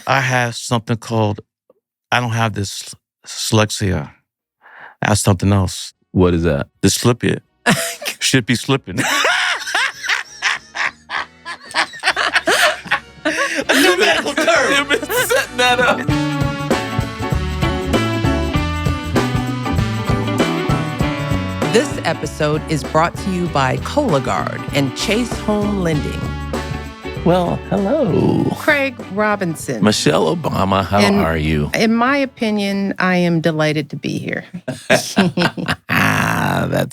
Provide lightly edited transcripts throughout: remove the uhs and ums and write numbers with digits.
I have something called, I don't have this dyslexia. I have something else. What is that? Dyslipia. Should be slipping. A new medical term. You've been setting that up. This episode is brought to you by Cologuard and Chase Home Lending. Well, hello. Craig Robinson. Michelle Obama, how are you? In my opinion, I am delighted to be here. That's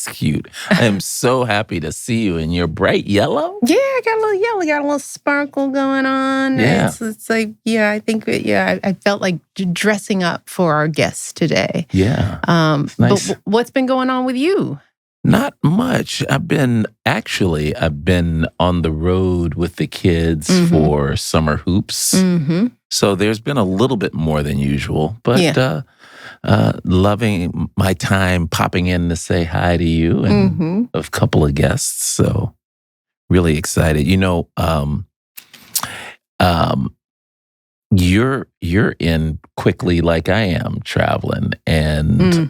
cute. I am so happy to see you in your bright yellow. Yeah, I got a little yellow, got a little sparkle going on. Yeah. It's like, I think, I felt like dressing up for our guests today. Yeah. Nice. But what's been going on with you? Not much. I've been on the road with the kids for summer hoops. Mm-hmm. So there's been a little bit more than usual, but loving my time popping in to say hi to you and a couple of guests. So really excited. You know, you're in quickly like I am traveling, and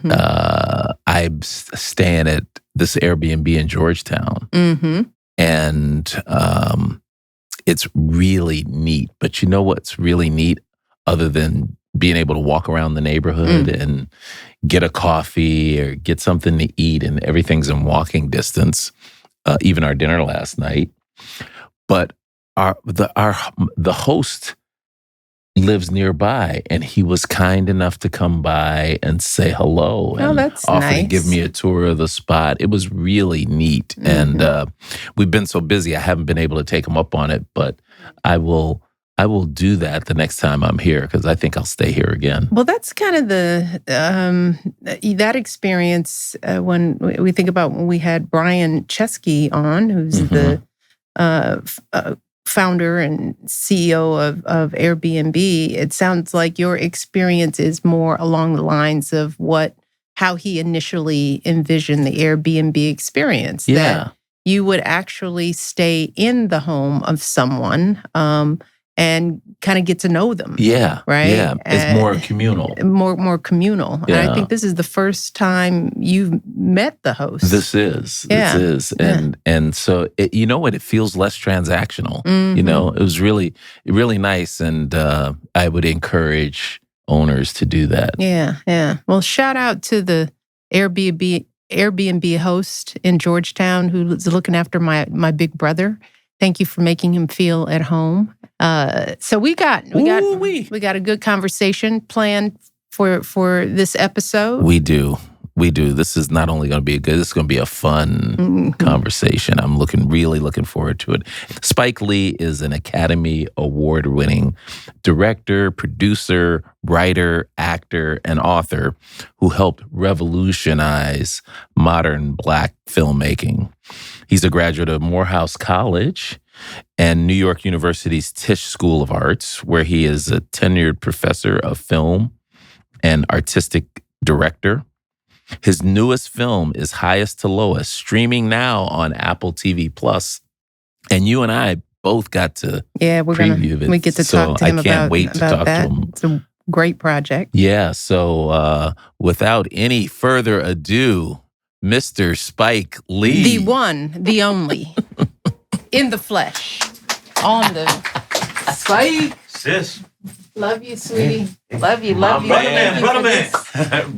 I'm staying at this Airbnb in Georgetown, and it's really neat. But you know what's really neat, other than being able to walk around the neighborhood and get a coffee or get something to eat, and everything's in walking distance, even our dinner last night. But the host lives nearby, and he was kind enough to come by and say hello and offer to give me a tour of the spot. It was really neat. And we've been so busy, I haven't been able to take him up on it, but I will do that the next time I'm here, because I think I'll stay here again. Well, that's kind of that experience when we think about when we had Brian Chesky on, who's the founder and CEO of Airbnb. It sounds like your experience is more along the lines of how he initially envisioned the Airbnb experience. Yeah. That you would actually stay in the home of someone and kind of get to know them. Yeah. Right? Yeah. It's more communal. More communal. Yeah. And I think this is the first time you've met the host. This is. Yeah. And so, you know what? It feels less transactional. You know, it was really, really nice. And I would encourage owners to do that. Yeah, yeah. Well, shout out to the Airbnb host in Georgetown who's looking after my big brother. Thank you for making him feel at home. So we got a good conversation planned for this episode. We do. This is not only going to be this is going to be a fun conversation. I'm really looking forward to it. Spike Lee is an Academy Award-winning director, producer, writer, actor, and author who helped revolutionize modern Black filmmaking. He's a graduate of Morehouse College and New York University's Tisch School of Arts, where he is a tenured professor of film and artistic director. His newest film is Highest to Lowest, streaming now on Apple TV Plus. And you and I both got to preview it. We get to talk to him I can't wait to talk that. to him. It's a great project. Yeah, so without any further ado, Mr. Spike Lee. The one, the only, in the flesh, on the Spike. Sis. Love you, sweetie. Love you. Man, brother man.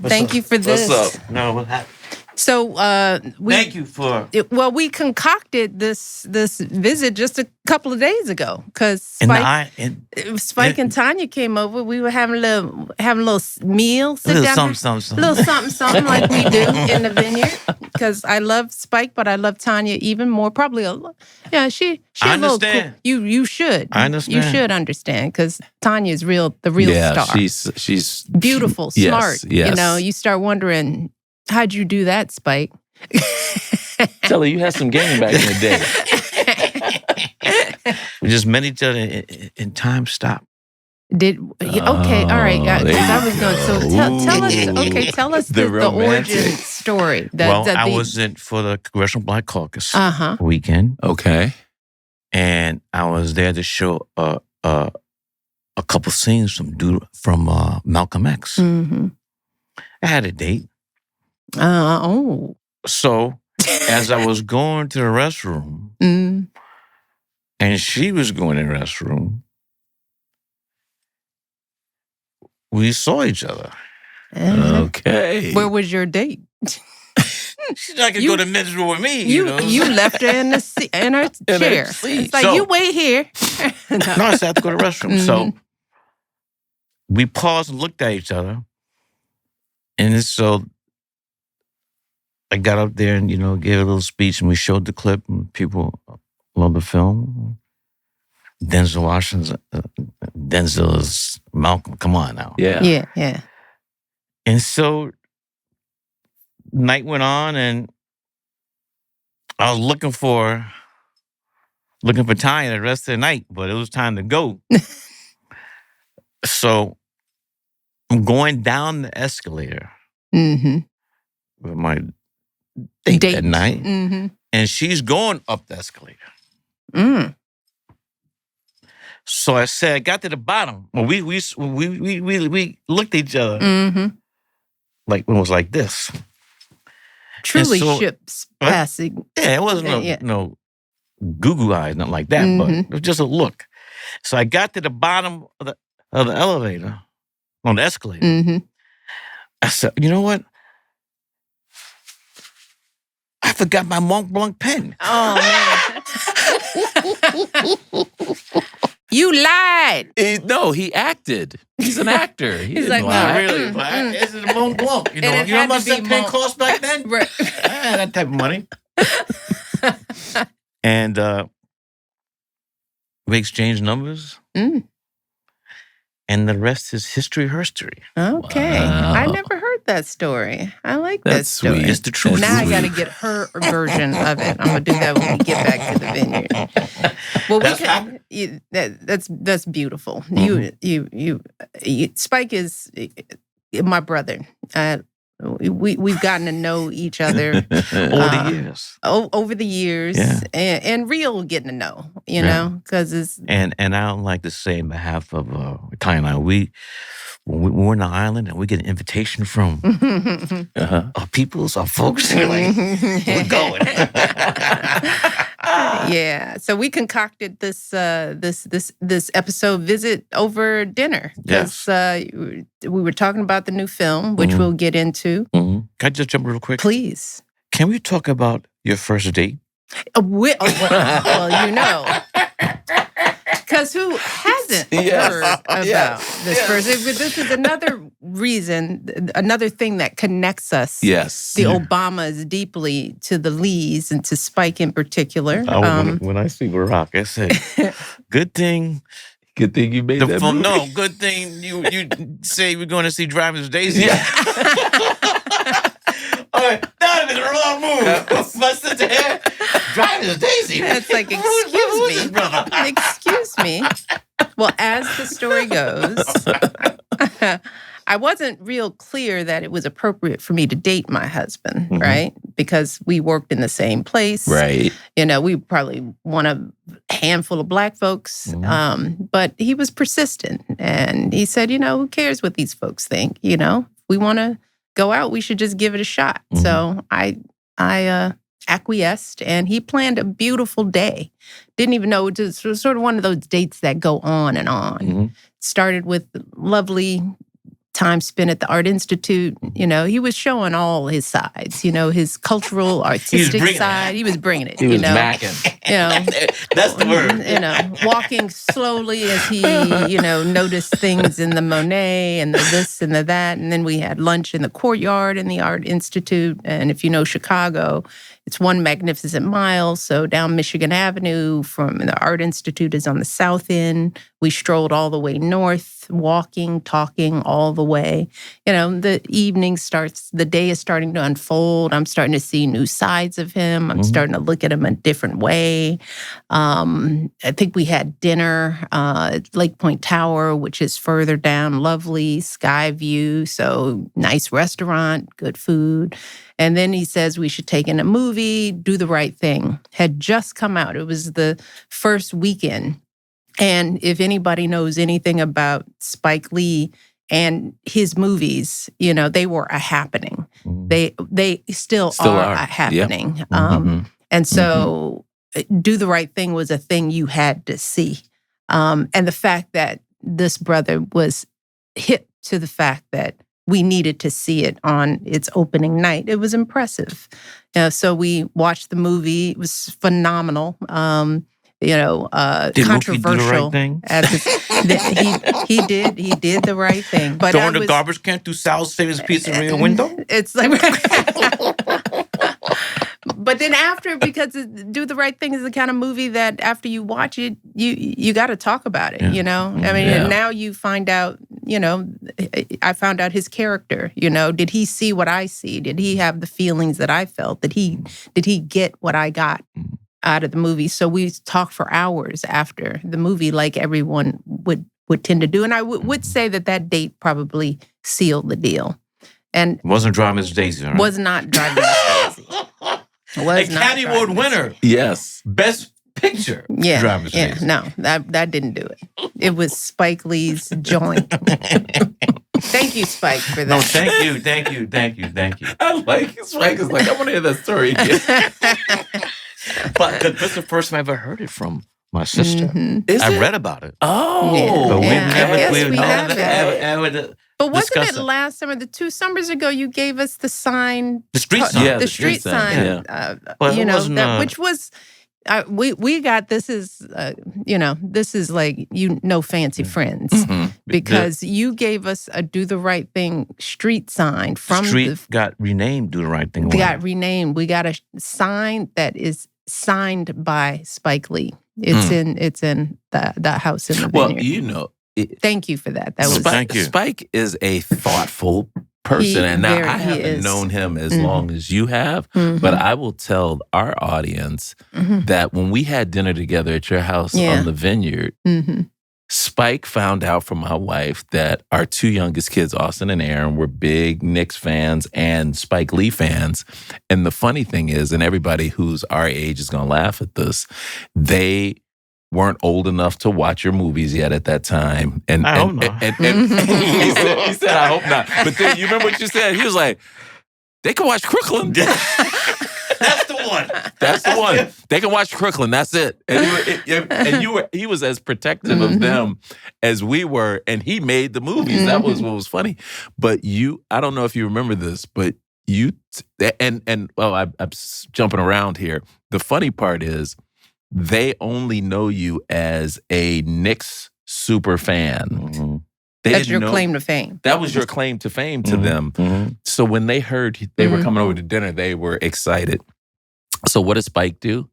Thank you for this. What's up? No, what happened? So thank you for. We concocted this visit just a couple of days ago because Spike and Tanya came over. We were having a little meal, sit down, little something like we do in the Vineyard. Because I love Spike, but I love Tanya even more. Probably she I a little understand. cool. You should. I understand. You should understand because Tanya is the real star. She's beautiful, smart. Yes. You know, you start wondering, how'd you do that, Spike? Tell her you had some game back in the day. We just met each other and time stopped. Okay, all right. I was going. So tell us the origin story. I was in for the Congressional Black Caucus weekend. Okay, and I was there to show a a couple scenes from Malcolm X. Mm-hmm. I had a date. So as I was going to the restroom, and she was going to the restroom, we saw each other. Okay. Where was your date? She's not gonna go to the men's room with me. You left her in her chair. It's like, you wait here. No, I said I have to go to the restroom. So we paused and looked at each other. And so I got up there and, gave a little speech, and we showed the clip, and people love the film. Denzel Washington, Denzel is Malcolm. Come on now. Yeah. And so night went on, and I was looking for Tanya the rest of the night, but it was time to go. So I'm going down the escalator with my date at night, and she's going up the escalator. So I said, I got to the bottom. Well, we looked at each other like it was like this. Truly ships passing. Yeah, it wasn't no goo-goo eyes, nothing like that, but it was just a look. So I got to the bottom of the elevator, on the escalator. I said, you know what? I forgot my Mont Blanc pen. Oh, man. You lied. No, he acted. He's an actor. He's like, no, really. This is a Mont Blanc. You know how much that pen cost back then? Right. I had that type of money. And we exchanged numbers. And the rest is history, herstory. Okay. Wow. I never heard that story. I like that story. Sweet. It's the truth. Now I got to get her version of it. I'm going to do that when we get back to the Vineyard. Well, that's beautiful. Spike is my brother. We've gotten to know each other over the years, and real getting to know, know, because it's and I don't like to say in behalf of Tanya and I, when we're on the island and we get an invitation from our peoples, our folks, we're like, we're going. Yeah, so we concocted this episode visit over dinner. Yes, we were talking about the new film, which we'll get into. Can I just jump real quick? Please. Can we talk about your first date? Well, because who hasn't heard about this person? This is another reason, another thing that connects us. Yes. The Obamas deeply to the Lees and to Spike in particular. When I see Barack, I say, good thing you made that movie. No, good thing you say we're going to see Driver's Daisy. Yeah. That was the wrong move. My sister here, Driver's Daisy. It's like, excuse me. Well, as the story goes, I wasn't real clear that it was appropriate for me to date my husband, right? Because we worked in the same place. Right. We probably one of a handful of Black folks. But he was persistent. And he said, who cares what these folks think? If we want to go out, we should just give it a shot. So I acquiesced, and he planned a beautiful day. Didn't even know, it was sort of one of those dates that go on and on. Started with lovely time spent at the Art Institute. He was showing all his sides, his cultural, artistic side. He was bringing it. He was macking. That's the word. Walking slowly as he, noticed things in the Monet and the this and the that. And then we had lunch in the courtyard in the Art Institute. And if you know Chicago, it's one magnificent mile. So down Michigan Avenue from the Art Institute is on the south end. We strolled all the way north, walking, talking all the way. The evening starts, the day is starting to unfold. I'm starting to see new sides of him. I'm starting to look at him a different way. I think we had dinner at Lake Point Tower, which is further down, lovely sky view. So nice restaurant, good food. And then he says we should take in a movie, Do the Right Thing. Had just come out. It was the first weekend And if anybody knows anything about Spike Lee and his movies, they were a happening. They still are a happening. Yep. And so Do the Right Thing was a thing you had to see. And the fact that this brother was hip to the fact that we needed to see it on its opening night, it was impressive. So we watched the movie. It was phenomenal. Controversial. Did he did the right thing. But throwing the garbage can through Sal's famous pizzeria window? It's like but then after, because Do the Right Thing is the kind of movie that after you watch it, you got to talk about it, now you find out, I found out his character, did he see what I see? Did he have the feelings that I felt? Did he get what I got out of the movie? So we talked for hours after the movie, like everyone would tend to do. And I would say that date probably sealed the deal. And wasn't Dry Miss Daisy, right? Was not Dry Miss Daisy. Academy Award winner. Yes. Best Picture. Yeah. Dry Miss Daisy. No, that didn't do it. It was Spike Lee's joint. Thank you, Spike, for that. No, thank you. I like Spike is like, I want to hear that story again. But that's the first time I ever heard it from my sister. I read about it. Oh. Yeah. But we never ever But wasn't it last summer, the 2 summers ago, you gave us the sign? The street sign. Yeah, the street sign. Yeah. Which was, we got, this is like, fancy friends. Because you gave us a Do the Right Thing street sign from got renamed Do the Right Thing. Got renamed. We got a sign that is signed by Spike Lee. It's in the house in the Vineyard. Thank you for that. Thank you. Spike is a thoughtful person, and now I haven't known him as long as you have, but I will tell our audience that when we had dinner together at your house on the Vineyard, Spike found out from my wife that our 2 youngest kids, Austin and Aaron, were big Knicks fans and Spike Lee fans. And the funny thing is, and everybody who's our age is going to laugh at this, they weren't old enough to watch your movies yet at that time. And I hope not. And he said, I hope not. But then you remember what you said? He was like, they can watch Crooklyn. That's the one. That's the one. They can watch Crooklyn. That's it. And he was as protective of them as we were, and he made the movies. That was what was funny. But I don't know if you remember this, but I'm jumping around here. The funny part is, they only know you as a Knicks super fan. That's your claim to fame. That was your claim to fame to them. So when they heard they were coming over to dinner, they were excited. So what does Spike do?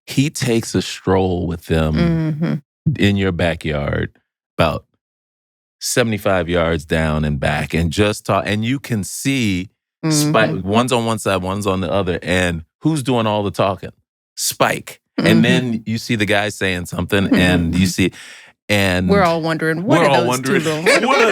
He takes a stroll with them in your backyard, about 75 yards down and back, and just talk. And you can see Spike, one's on one side, one's on the other. And who's doing all the talking? Spike. And then you see the guy saying something, and you see, and we're all wondering, what are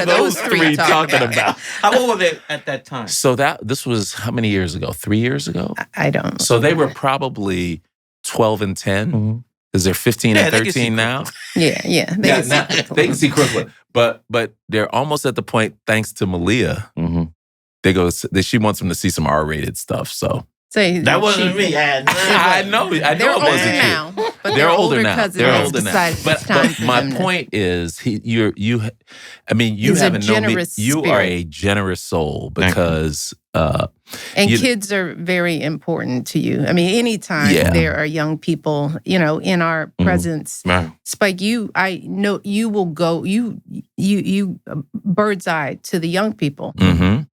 those three talking about? How old were they at that time? So this was how many years ago? 3 years ago? I don't know. So they were probably 12 and 10. Because they're 15 and 13 now. Yeah. They can see Crooklyn. But they're almost at the point, thanks to Malia, she wants them to see some R-rated stuff, so. That wasn't me. I know they're it wasn't older now, but they're older now. They're older now. But my point is, you haven't known me. You are a generous soul because. And kids are very important to you. I mean, anytime there are young people, in our presence, Spike, I know you will go, you bird's eye to the young people.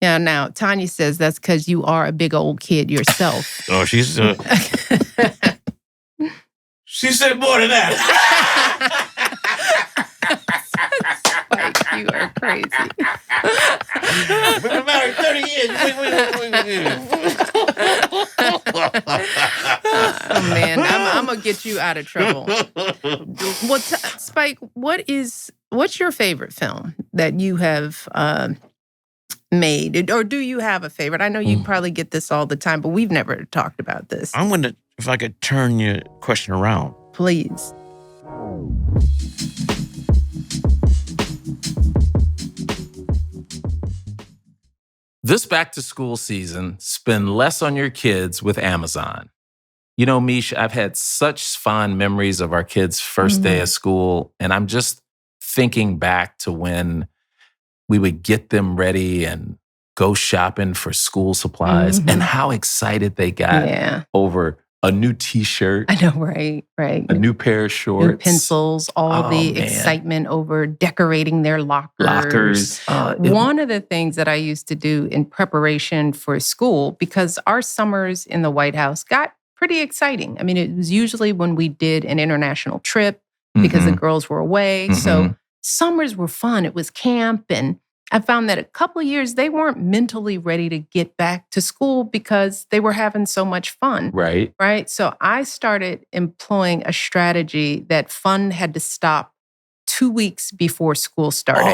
Yeah. Now, Tanya says that's because you are a big old kid yourself. Oh, she's. She said more than that. Spike, you are crazy. We've been married 30 years. Oh, man. I'm going to get you out of trouble. Well, Spike, what's your favorite film that you have made? Or do you have a favorite? I know you probably get this all the time, but we've never talked about this. I'm going to, if I could turn your question around. Please. This back-to-school season, spend less on your kids with Amazon. You know, Mish, I've had such fond memories of our kids' first day of school, and I'm just thinking back to when we would get them ready and go shopping for school supplies and how excited they got over a new T-shirt. I know, right. A new pair of shorts. New pencils, all the excitement over decorating their lockers. One of the things that I used to do in preparation for school, because our summers in the White House got pretty exciting. I mean, it was usually when we did an international trip because the girls were away. So summers were fun. It was camp, and I found that a couple of years, they weren't mentally ready to get back to school because they were having so much fun. Right. So I started employing a strategy that fun had to stop 2 weeks before school started.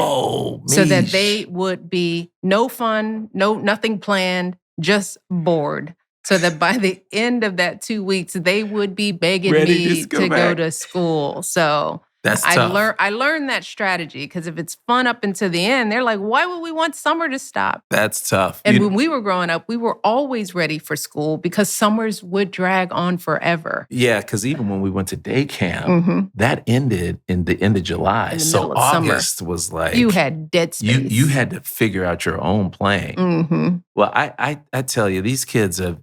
So that they would be no fun, nothing planned, just bored. So that by the end of that 2 weeks, they would be begging me to go to school. So that's tough. I learned that strategy because if it's fun up until the end, they're like, why would we want summer to stop? That's tough. And when we were growing up, we were always ready for school because summers would drag on forever. Yeah, because even when we went to day camp, that ended in the end of July. So August was like... You had dead space. You had to figure out your own plan. Well, I tell you, these kids have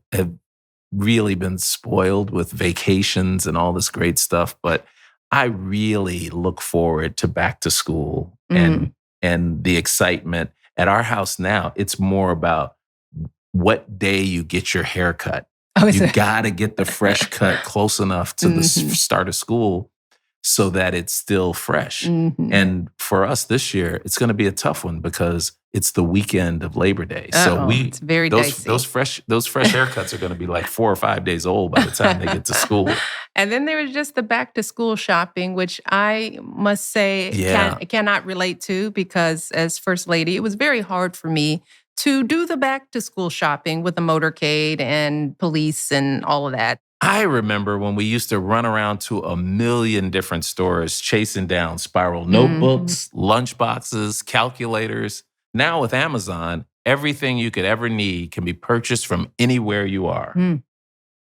really been spoiled with vacations and all this great stuff, but I really look forward to back to school and the excitement. At our house now, it's more about what day you get your haircut. You got to get the fresh cut close enough to the start of school so that it's still fresh. And for us this year, it's going to be a tough one because it's the weekend of Labor Day. So it's very dicey. Those fresh haircuts are going to be like 4 or 5 days old by the time they get to school. And then there was just the back to school shopping, which I must say cannot relate to because as First Lady, it was very hard for me to do the back to school shopping with the motorcade and police and all of that. I remember when we used to run around to a million different stores chasing down spiral notebooks, lunch boxes, calculators. Now with Amazon, everything you could ever need can be purchased from anywhere you are.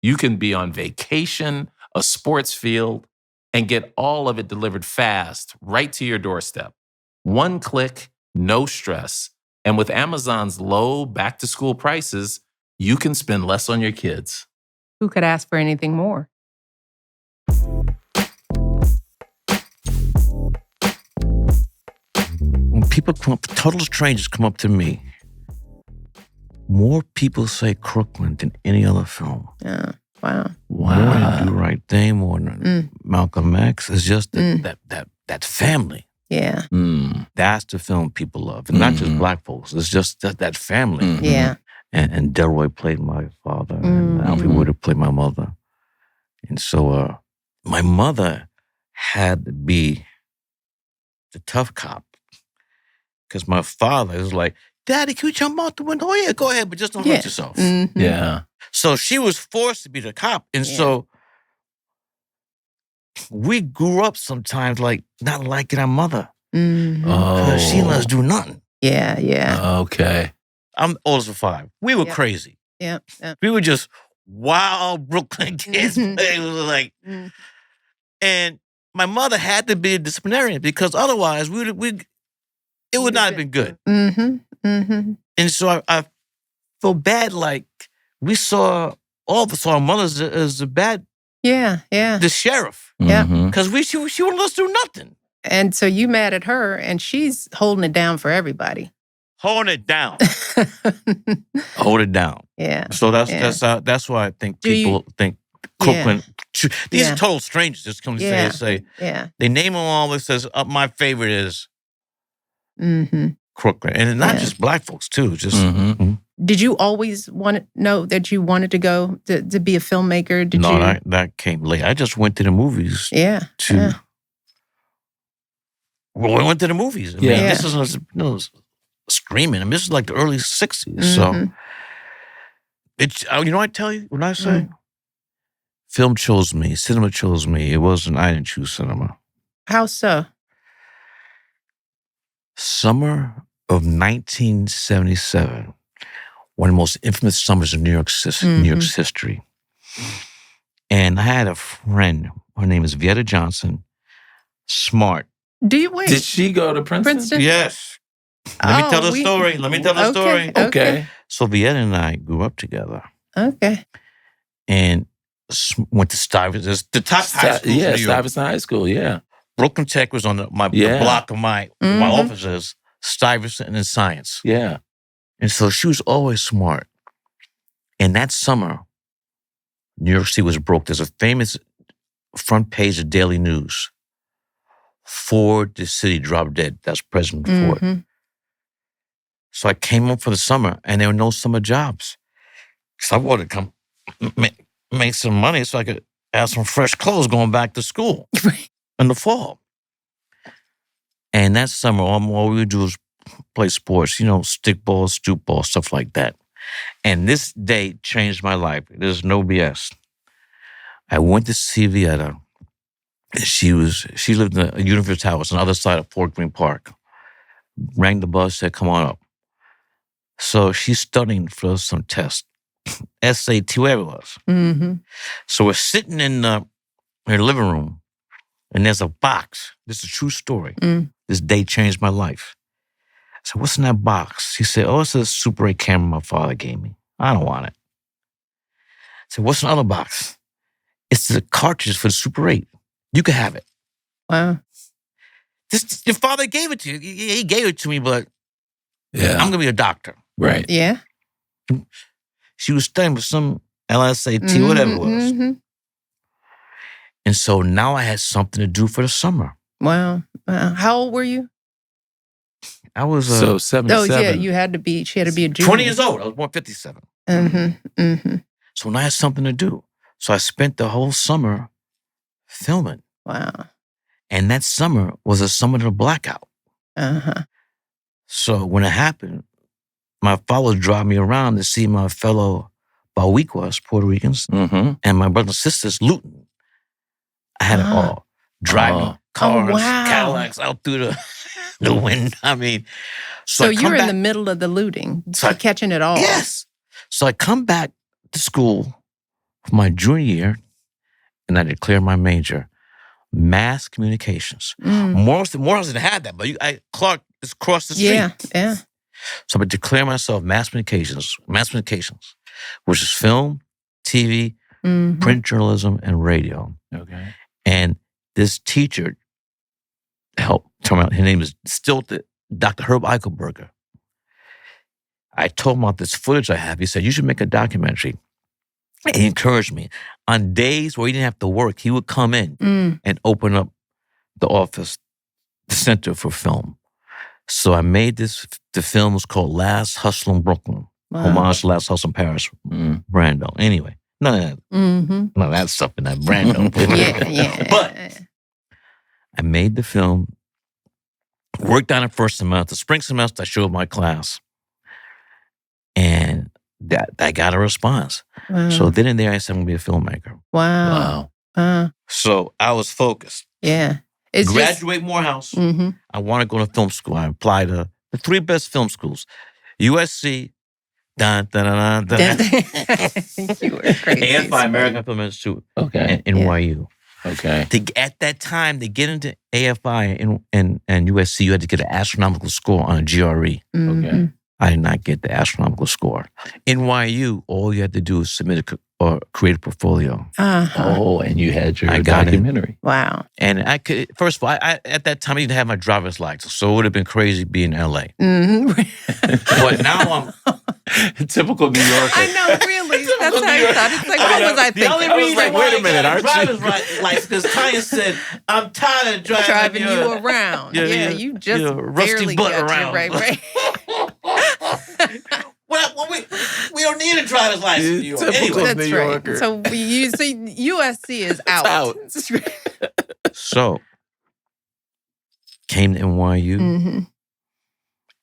You can be on vacation, a sports field, and get all of it delivered fast right to your doorstep. One click, no stress. And with Amazon's low back-to-school prices, you can spend less on your kids. Who could ask for anything more? When people come up, total strangers come up to me, more people say Crooklyn than any other film. Yeah. Wow. More than Do Right Thing, more than Malcolm X. It's just that family. Yeah. That's the film people love. And not just black folks. It's just that family. Yeah. And Delroy played my father, and Alfie Woodard played my mother. And so my mother had to be the tough cop because my father was like, Daddy, can you jump out the window? Oh, yeah, go ahead, but just don't hurt yourself. Yeah. So she was forced to be the cop. And so we grew up sometimes like not liking our mother. Because she let us do nothing. Yeah, yeah. Okay. I'm oldest of 5. We were crazy. Yeah. We were just wild Brooklyn kids. It was like, and my mother had to be a disciplinarian because otherwise it would not have been good. And so I feel bad. Like we saw all of us, our mothers as a bad. The sheriff. Because she wouldn't let us do nothing. And so you mad at her, and she's holding it down for everybody. Holding it down. Hold it down. Yeah. So that's why I think people think Crooklyn. These are total strangers just come to say. They name them all. It says my favorite is Crooklyn, and not just black folks too. Just. Did you always want to know that you wanted to go to be a filmmaker? That came late. I just went to the movies. Well, we went to the movies. I mean, this is screaming. I mean, this is like the early 60s. So, it's, I tell you, when I say film chose me, cinema chose me, I didn't choose cinema. How so? Summer of 1977, one of the most infamous summers in New York's history. And I had a friend. Her name is Vieta Johnson. Smart. Did she go to Princeton? Yes. Let me tell the story. Okay. So Vieta and I grew up together. Okay. And went to Stuyvesant, the top high school. Yeah, Stuyvesant High School, yeah. Brooklyn Tech was on the block of my offices, Stuyvesant and Science. Yeah. And so she was always smart. And that summer, New York City was broke. There's a famous front page of Daily News. Ford, the city dropped dead. That's President Ford. So I came home for the summer, and there were no summer jobs. So I wanted to come make some money so I could have some fresh clothes going back to school in the fall. And that summer, all we would do was play sports, stickball, stoop ball, stuff like that. And this day changed my life. There's no BS. I went to see Vieta. She lived in a Universal House on the other side of Fort Greene Park. Rang the bus, said, come on up. So she's studying for some test, SAT, whatever it was. So we're sitting in her living room, and there's a box. This is a true story. This day changed my life. I said, what's in that box? She said, it's a Super 8 camera my father gave me. I don't want it. I said, what's in the other box? It's the cartridge for the Super 8. You can have it. Wow. Your father gave it to you. He gave it to me, but I'm going to be a doctor. Right. Yeah. She was studying for some LSAT, whatever it was. And so now I had something to do for the summer. Wow. How old were you? I was... 77. Oh, yeah, she had to be a junior. 20 years old. I was born 57. So now I had something to do. So I spent the whole summer filming. Wow. And that summer was a summer of the blackout. So when it happened, my father would drive me around to see my fellow Bawiquas, Puerto Ricans, and my brothers and sisters looting. I had it all. Driving cars, Cadillacs out through the wind. I mean, so you're in the middle of the looting, catching it all. Yes. So I come back to school for my junior year, and I declare my major, mass communications. Morris didn't have that, but Clark is across the street. Yeah. So I declare myself mass communications, which is film, TV, print journalism, and radio. Okay. And this teacher helped turn out. Her name is still Dr. Herb Eichelberger. I told him about this footage I have. He said, you should make a documentary. And he encouraged me. On days where he didn't have to work, he would come in and open up the office, the center for film. So I made the film was called Last Hustle in Brooklyn. Homage to Last Hustle in Paris, Brando. Anyway, none of that stuff in that Brando. But I made the film, worked on it first semester. The spring semester, I showed my class. And I got a response. Wow. So then and there, I said, I'm going to be a filmmaker. Wow. So I was focused. Yeah. Graduate Morehouse. I want to go to film school. I applied to the 3 best film schools. USC, You were crazy. AFI, American Film Institute, and NYU. Okay. At that time, to get into AFI and USC, you had to get an astronomical score on a GRE. Okay. I did not get the astronomical score. NYU, all you had to do is submit a creative portfolio. Oh, and you had your documentary. Wow. And I could, first of all, I at that time I didn't have my driver's license, so it would have been crazy being in LA. But now I'm typical New Yorker. I know, really. That's how I thought. It's like, what was I thinking? The only reason like, wait a minute, aren't you? driver's license because Tanya said, I'm tired of driving you around. You just barely got around. You right. Well, we don't need a driver's license. Typical Anyway. New Yorker. So you see, USC is out. So, came to NYU.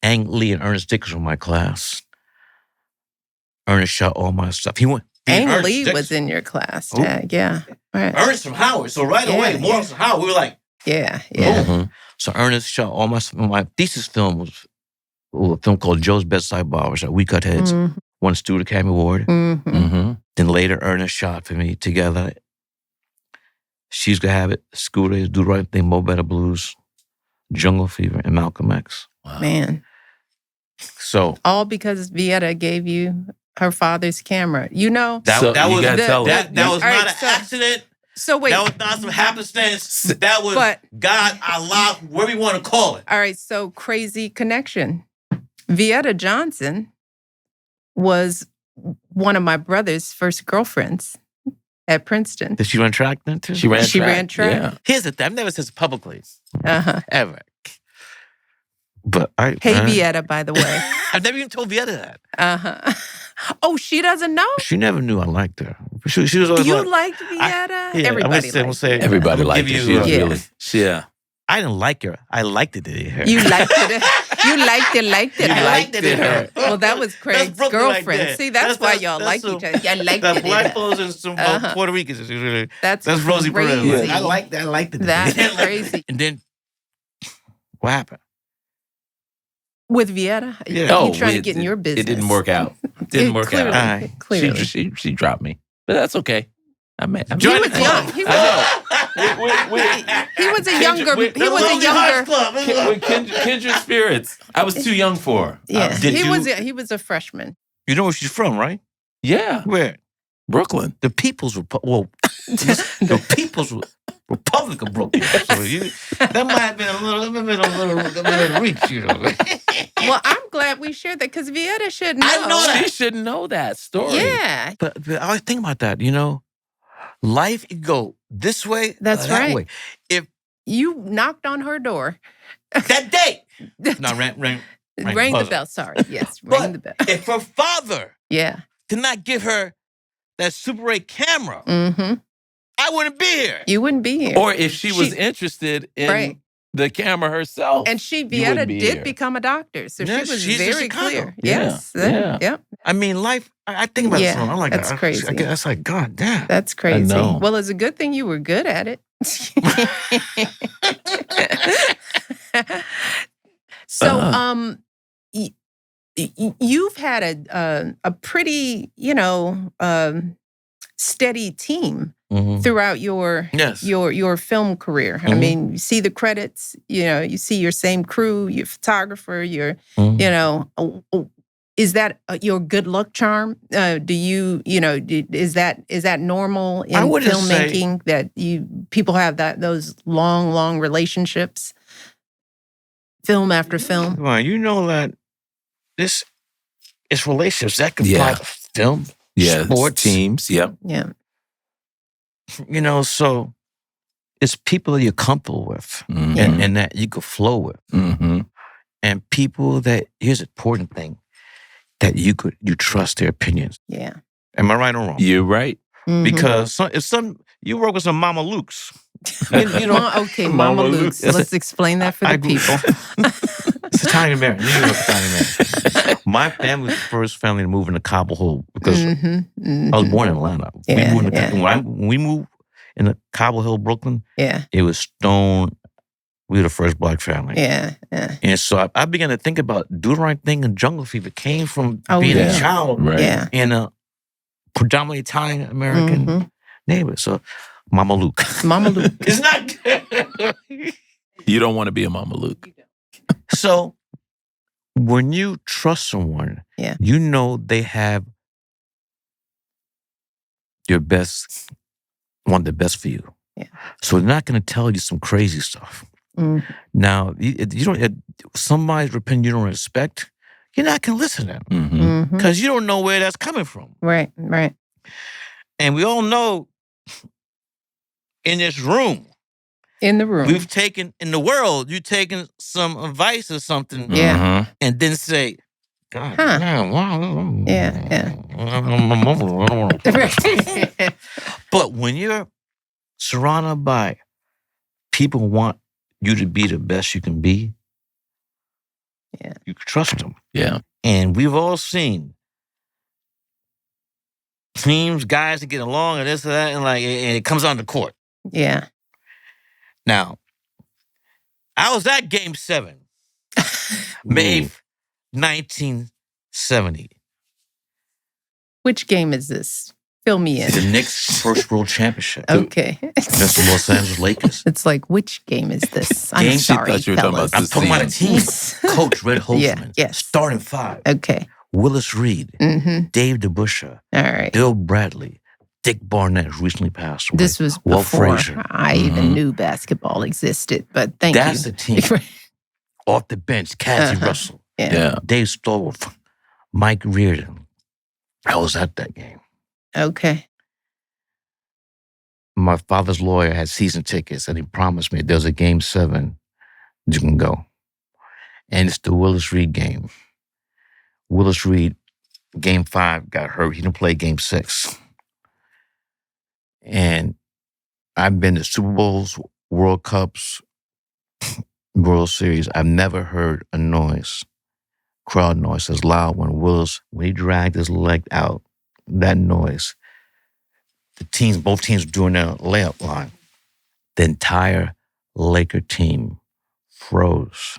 Ang Lee and Ernest Dickerson were my class. Ernest shot all my stuff. Ang Lee was in your class tag, yeah. Right. Ernest from Howard. So right away, Morris from Howard, we were like, Yeah, yeah. Mm-hmm. So Ernest shot all my thesis film was a film called Joe's Bedside Barbershop. We Cut Heads. Mm-hmm. Won Student Academy Award. Mm-hmm. Mm-hmm. Then later Ernest shot for me together. She's Gonna Have It, School Days, Do the Right Thing, Mo Better Blues, Jungle Fever, and Malcolm X. Wow. Man. So all because Vieta gave you her father's camera. You know that was not an accident. So wait, that was not some happenstance. That was God, Allah, whatever you want to call it. All right, so crazy connection. Vieta Johnson was one of my brother's first girlfriends at Princeton. Did she run track then too? She ran track. Yeah. Here's the thing: I've never said this publicly, ever. But Vieta, by the way. I've never even told Vieta that. Oh, she doesn't know? She never knew I liked her. She was always liked Vieta? Everybody liked her. Everybody liked her. Yeah. I didn't like her. I liked it in her. You liked it. You liked it. I liked it in her. Well, that was Craig's girlfriend. Like See, that's why y'all like each other. I liked it. Black folks and some Puerto Ricans. That's Rosie Perez. Crazy. I liked it. That's crazy. And then, what happened? With Vieta? Yeah. You trying to get in your business. It didn't work out. Clearly. Clearly. She dropped me. But that's okay. He was young. He was a younger. With kindred spirits. I was too young for her. Yeah, he was a freshman. You know where she's from, right? Yeah. Where? Brooklyn. The People's Republic. The People's Republic of Brooklyn. So that might have been a little reach, you know. Well, I'm glad we shared that because Vieta should know. I know that. She should know that story. Yeah. But I always think about that, you know. Life could go this way, that's right. That way. If you knocked on her door that day, no, rang the bell. Sorry, yes, rang the bell. If her father, did not give her that Super 8 camera, I wouldn't be here. You wouldn't be here. Or if she was interested in the camera herself, and Vieta did become a doctor, so she was very clear. Yes, yeah. I mean, life. I think about this one. I'm like, that's crazy. That's like, God damn. That's crazy. Well, it's a good thing you were good at it. So, you've had a pretty, steady team throughout your film career. I mean, you see the credits. You see your same crew, your photographer. Is that your good luck charm? Do you, is that normal in filmmaking that people have those long relationships, film after film? Well, you know that it's relationships that can apply to film, sports, teams, Yeah. So it's people that you're comfortable with and that you could flow with, and people that here's the important thing. That you trust their opinions. Yeah. Am I right or wrong? You're right. Because if you work with some Mama Lukes. Okay, Mama Lukes. Let's explain that for the people. It's Italian American. New York Italian American. My family was the first family to move into Cobble Hill because I was born in Atlanta. When we moved into Cobble Hill, Brooklyn, it was stone. We were the first Black family. Yeah. And so I began to think about Do the Right Thing and Jungle Fever came from being a child in a predominantly Italian American neighborhood. So Mama Luke. Mama Luke. It's not You don't want to be a Mama Luke. So when you trust someone, you know they have your best, want the best for you. Yeah. So they're not going to tell you some crazy stuff. Now, you don't. Somebody's opinion you don't respect, you're not going to listen to them because you don't know where that's coming from. Right. And we all know in this room, we've taken in the world. You've taken some advice or something, and then say, "God, wow, But when you're surrounded by people who want you to be the best you can be, you can trust them. Yeah. And we've all seen teams, guys that get along and this and that, and it comes on the court. Yeah. Now, I was at Game 7, May 8th, 1970. Which game is this? Fill me in. The Knicks' first world championship. Okay. That's the Los Angeles Lakers. It's like, which game is this? I'm sorry, fellas. I'm talking about a team. Coach Red Holtzman. Yes. Starting 5. Okay. Willis Reed. Dave DeBusschere. All right. Bill Bradley. Dick Barnett, who recently passed away. This was Walt before Frazier. I even knew basketball existed, but thank you. That's the team. Off the bench, Cassie Russell. Yeah. Dave Stolworth. Mike Reardon. I was at that game. Okay. My father's lawyer had season tickets, and he promised me if there's a Game 7, you can go. And it's the Willis Reed game. Willis Reed, Game 5, got hurt. He didn't play Game 6. And I've been to Super Bowls, World Cups, World Series. I've never heard a noise, crowd noise as loud when he dragged his leg out, that noise. Both teams were doing their layup line. The entire Laker team froze,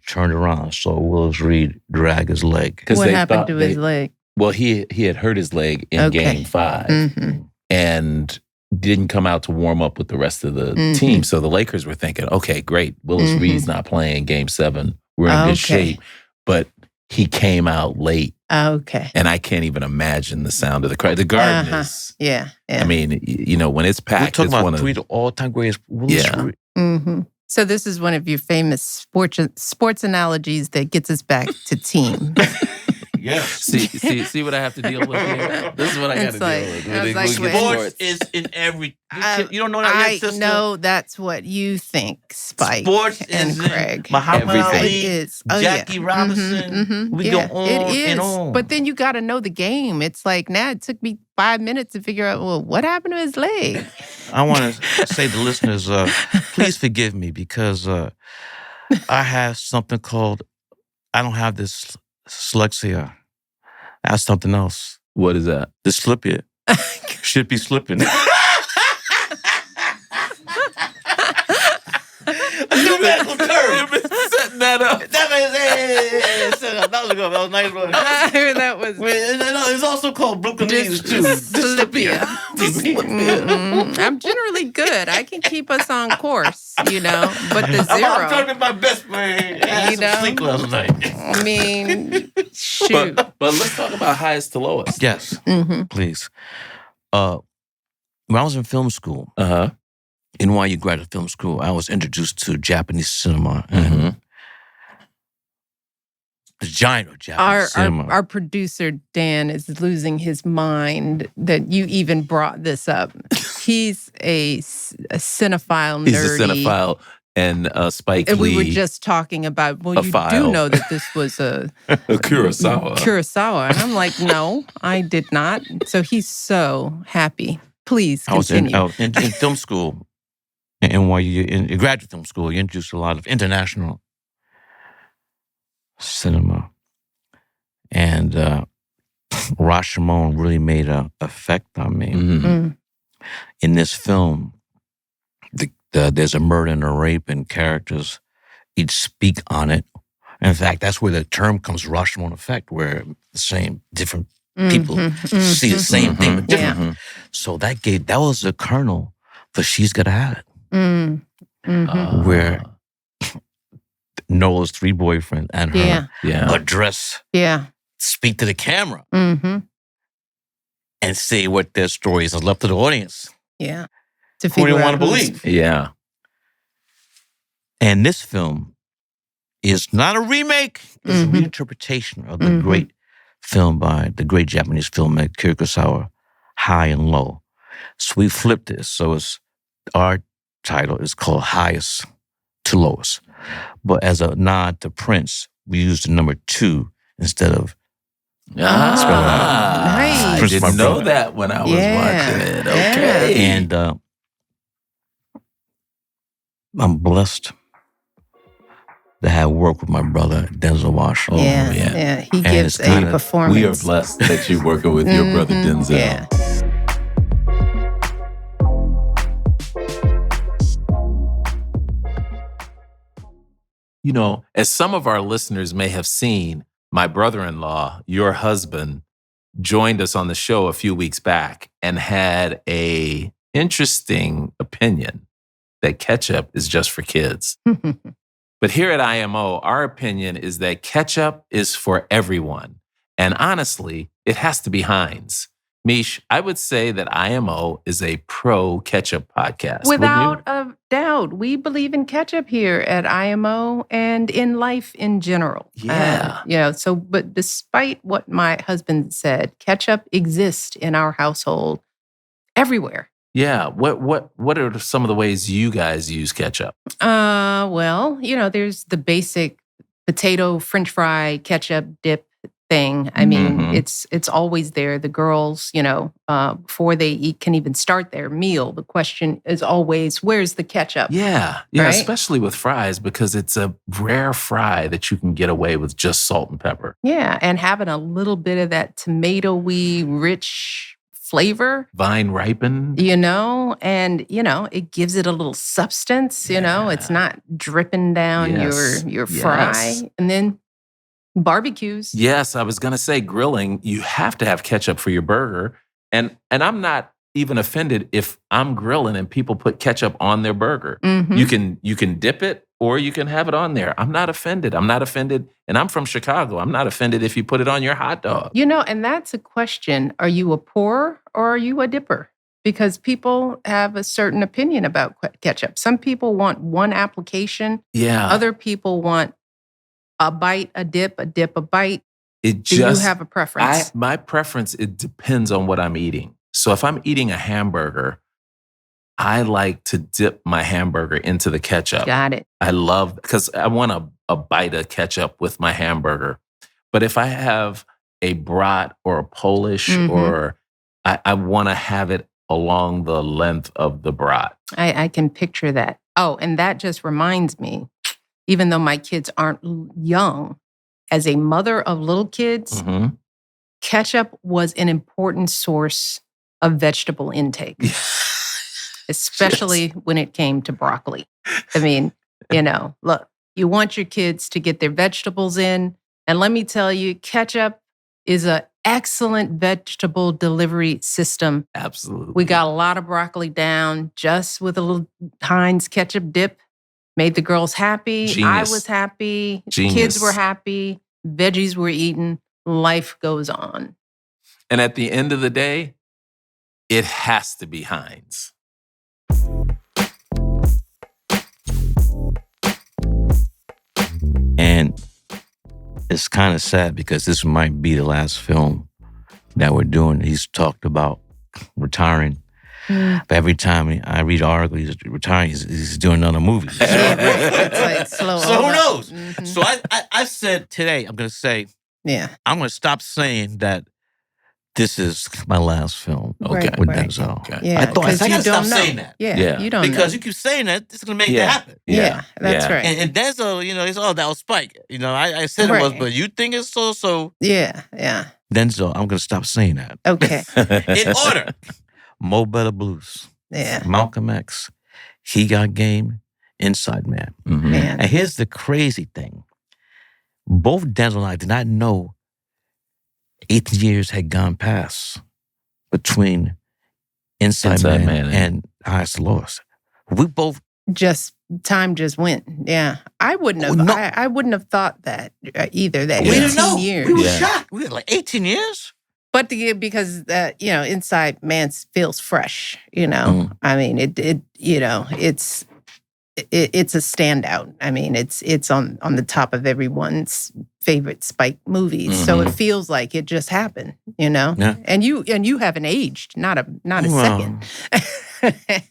turned around, saw Willis Reed drag his leg. What happened to his leg? Well, he had hurt his leg in Game 5 and didn't come out to warm up with the rest of the team. So the Lakers were thinking, okay, great. Willis Reed's not playing Game 7. We're in good shape. But he came out late. Okay. And I can't even imagine the sound of the crowd. The Garden is... Yeah. I mean, when it's packed, we're it's talking one about 3 of the all-time greatest. Willis Reed. So this is one of your famous sports analogies that gets us back to team. Yes. See what I have to deal with here? This is what I got to deal with. Sports is in every... you don't know that yet, sister? I know that's what you think, Spike. Sports and is Craig. Muhammad Ali, It is. Jackie Robinson. We go on and on. But then you got to know the game. It's like, now it took me 5 minutes to figure out, well, what happened to his leg? I want to say to listeners, please forgive me because I have something called, I don't have this dyslexia. I have something else. What is that? Dyslipia. Should be slipping. A new medical term. You've been setting that up. That was good. That was nice. That was... It's also called Brooklynese, too. Dyslipia. I'm generally good. I can keep us on course, but the zero... I'm talking to my best friend. I had some sleep last night. I mean, shoot. But let's talk about highest to lowest. Yes, please. When I was in film school, NYU Graduate Film School, I was introduced to Japanese cinema. And the giant of Japanese cinema. Our producer, Dan, is losing his mind that you even brought this up. He's a cinephile nerdy. He's a cinephile. And Spike Lee. And we were just talking about, well, you do know that this was a Kurosawa. Kurosawa. And I'm like, no, I did not. So he's so happy. Please continue. I was in film school, in NYU, in graduate film school, you introduced a lot of international cinema. And Rashomon really made an effect on me. In this film, there's a murder and a rape, and characters each speak on it. In fact, that's where the term comes, Rashomon effect, where the same different people see the same thing, but different. So that was a kernel for She's Gotta Have It, where Nola's 3 boyfriends and her address, speak to the camera, and say what their story is. It's left to the audience. Yeah. Who do you want to believe? Yeah. And this film is not a remake. It's a reinterpretation of the great film by the great Japanese filmmaker Kurosawa, High and Low. So we flipped this. So our title is called Highest to Lowest. But as a nod to Prince, we used the number 2 instead of nice. I didn't know that when I was watching it. Okay. And I'm blessed to have worked with my brother, Denzel Washington. Yeah. He gives a performance. We are blessed that you're working with your brother, Denzel. Yeah. as some of our listeners may have seen, my brother-in-law, your husband, joined us on the show a few weeks back and had a interesting opinion that ketchup is just for kids. But here at IMO, our opinion is that ketchup is for everyone. And honestly, it has to be Heinz. Mish, I would say that IMO is a pro-ketchup podcast. Without a doubt. We believe in ketchup here at IMO and in life in general. Yeah. But despite what my husband said, ketchup exists in our household everywhere. Yeah. What are some of the ways you guys use ketchup? There's the basic potato French fry ketchup dip thing. I mean, it's always there. The girls, before they can even start their meal, the question is always, where's the ketchup? Yeah, right? Especially with fries, because it's a rare fry that you can get away with just salt and pepper. Yeah, and having a little bit of that tomatoey rich flavor. Vine ripened. And, it gives it a little substance, it's not dripping down your fry. Yes. And then barbecues. Yes, I was going to say grilling, you have to have ketchup for your burger. And I'm not even offended if I'm grilling and people put ketchup on their burger. Mm-hmm. You can dip it or you can have it on there. I'm not offended. And I'm from Chicago. I'm not offended if you put it on your hot dog. And that's a question. Are you a pourer or are you a dipper? Because people have a certain opinion about ketchup. Some people want one application. Yeah. Other people want a bite, a dip, a bite. Do you have a preference? My preference, it depends on what I'm eating. So if I'm eating a hamburger, I like to dip my hamburger into the ketchup. Got it. I love, because I want a bite of ketchup with my hamburger. But if I have a brat or a Polish, or I want to have it along the length of the brat. I can picture that. Oh, and that just reminds me, even though my kids aren't young, as a mother of little kids, ketchup was an important source of vegetable intake, especially when it came to broccoli. I mean, look, you want your kids to get their vegetables in. And let me tell you, ketchup is an excellent vegetable delivery system. Absolutely. We got a lot of broccoli down just with a little Heinz ketchup dip. Made the girls happy. Genius. I was happy. Genius. Kids were happy. Veggies were eaten. Life goes on. And at the end of the day, it has to be Heinz. And it's kind of sad because this might be the last film that we're doing. He's talked about retiring. But every time I read an article, he's retiring, he's doing another movie. So, It's like slow. so who knows? So I said today, I'm going to say, I'm going to stop saying that this is my last film with Denzel. Okay. Yeah, I got to stop saying that. Yeah, you don't know. Because you keep saying that, it's going to make it happen. Yeah, that's right. And Denzel, it's that was Spike. I said it was, but you think it's so. Yeah. Denzel, I'm going to stop saying that. Okay. In order. Mo Better Blues. Yeah. Malcolm X. He Got Game. Inside Man. Man. And here's the crazy thing. Both Denzel and I did not know 18 years had gone past between Inside Man and Highest to Lowest. We both time just went. Yeah. I wouldn't have I wouldn't have thought that either. That we 18 didn't know. years. We were shocked. We were like 18 years? But because Inside Man feels fresh, I mean, it's a standout. I mean, it's on the top of everyone's favorite Spike movies. So it feels like it just happened, Yeah. And you haven't aged, not a second.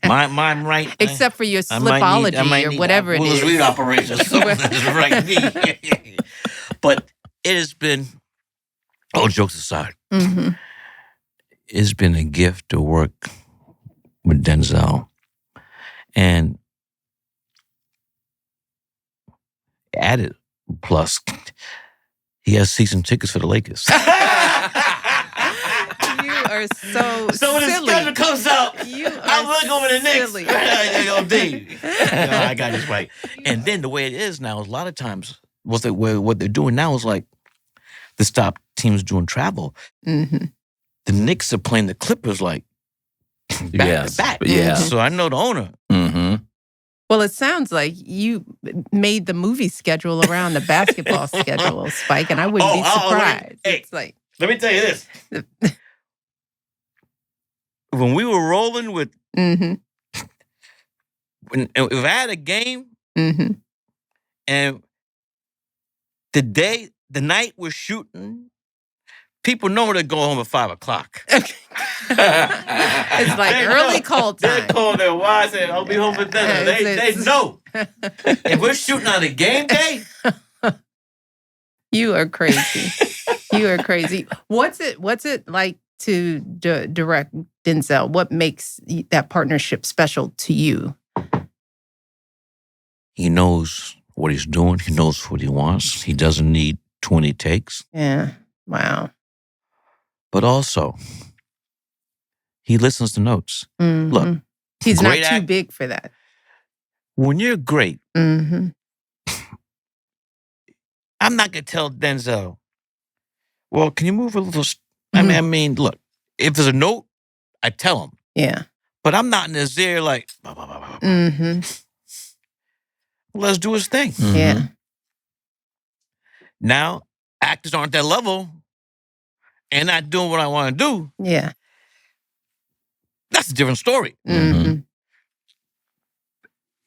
I'm right. Except for your slipology or whatever it is. Read operation. Right. But it has been, all jokes aside, it's been a gift to work with Denzel. And added plus, he has season tickets for the Lakers. You are so So when the silly. schedule comes out, I look over the Knicks. silly. Yo, D. I got this right. And then the way it is now is a lot of times what they're doing now is like to stop teams doing travel. Mm-hmm. The Knicks are playing the Clippers like back to back. Yeah. So I know the owner. Mm-hmm. Well, it sounds like you made the movie schedule around the basketball schedule, Spike, and I wouldn't be surprised. It's like, let me tell you this. When we were rolling with, mm-hmm. if I had a game, Mm-hmm. and the night we're shooting, people know to go home at 5:00. It's like early call time. They call their wives and I'll be home for dinner. They know. If we're shooting on a game day, you are crazy. You are crazy. What's it like to direct Denzel? What makes that partnership special to you? he knows what he's doing. He knows what he wants. He doesn't need 20 takes. Yeah. Wow. But also, he listens to notes. Mm-hmm. Look, he's not too big for that. When you're great, mm-hmm. I'm not going to tell Denzel, well, can you move a little? Mm-hmm. I mean, look, if there's a note, I tell him. Yeah. But I'm not in his ear like, mm-hmm. Let's do his thing. Mm-hmm. Yeah. Now, actors aren't that level and not doing what I want to do. Yeah. That's a different story. Mm-hmm.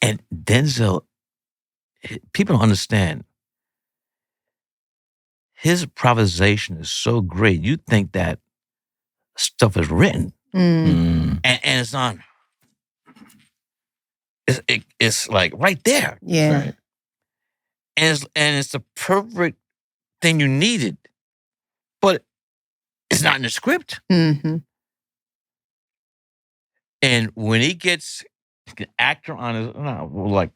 And Denzel, people don't understand. His improvisation is so great. You think that stuff is written. Mm. And it's on. It's like right there. Yeah. Right? And it's the perfect thing you needed. But it's not in the script. Mm-hmm. And when he gets an actor on his on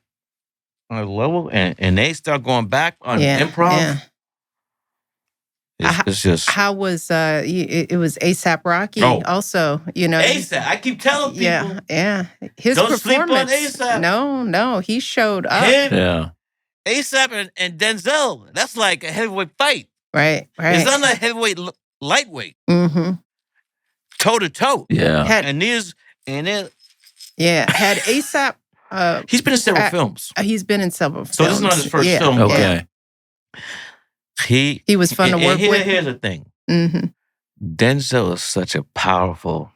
his level and they start going back on improv, it's just... How was, it was A$AP Rocky also, you know. A$AP, I keep telling people. Yeah. His don't performance. Sleep on A$AP. No, he showed up. Yeah. A$AP and Denzel, that's like a heavyweight fight. Right. It's not like heavyweight, lightweight. Mm-hmm. Toe to toe. Yeah. Had A$AP... he's been in several films. He's been in several films. So this is not his first film. Okay. He was fun to work with. Here's the thing. Mm-hmm. Denzel is such a powerful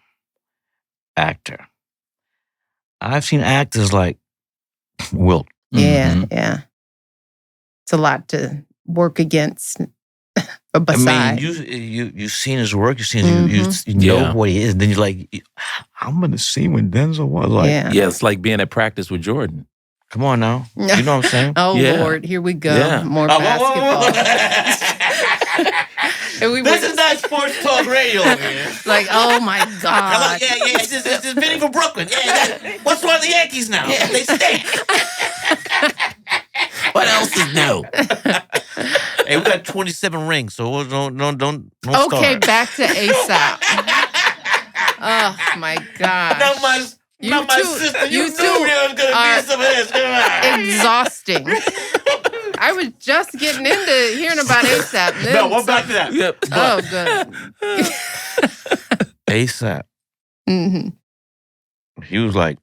actor. I've seen actors like Wilt. Yeah, mm-hmm. yeah. It's a lot to work against. Or beside. I mean, you've seen his work. You've seen you know what he is. And then you're like, I'm going to see when Denzel was like. Yeah, it's like being at practice with Jordan. Come on now. You know what I'm saying? Lord, here we go. Yeah. More basketball. This is not sports talk radio. Like, oh my God. Hello, it's just Vinny from Brooklyn. Yeah. What's wrong with the Yankees now? Yeah. They stink. What else is new? Hey, we got 27 rings, so don't start. Okay, back to A$AP. Oh my God. Not my sister. You knew there was going to be some of this. Exhausting. I was just getting into hearing about A$AP. No, we're back to that. Yep. Oh, good. A$AP. Mm-hmm. He was like...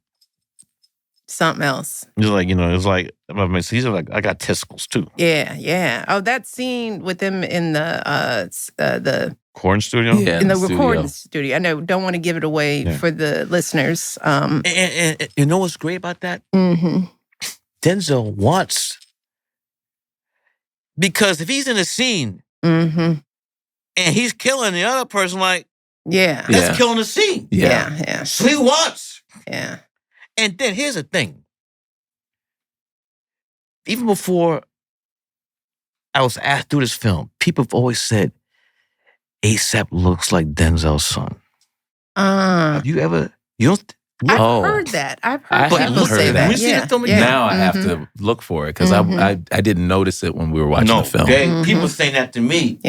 something else. He was like, it was like... he's like, I got testicles, too. Yeah. Oh, that scene with him in the recording studio? Yeah, in the recording studio. I know, don't want to give it away for the listeners. And you know what's great about that? Mm-hmm. Denzel wants... Because if he's in a scene and he's killing the other person, like, that's killing the scene. Yeah. So he wants. Yeah. And then here's the thing. Even before I was asked to do this film, people have always said, A$AP looks like Denzel's son. Have you ever... I've heard that. I've heard people say that. We see the film again. Now I have to look for it because I didn't notice it when we were watching the film. People saying that to me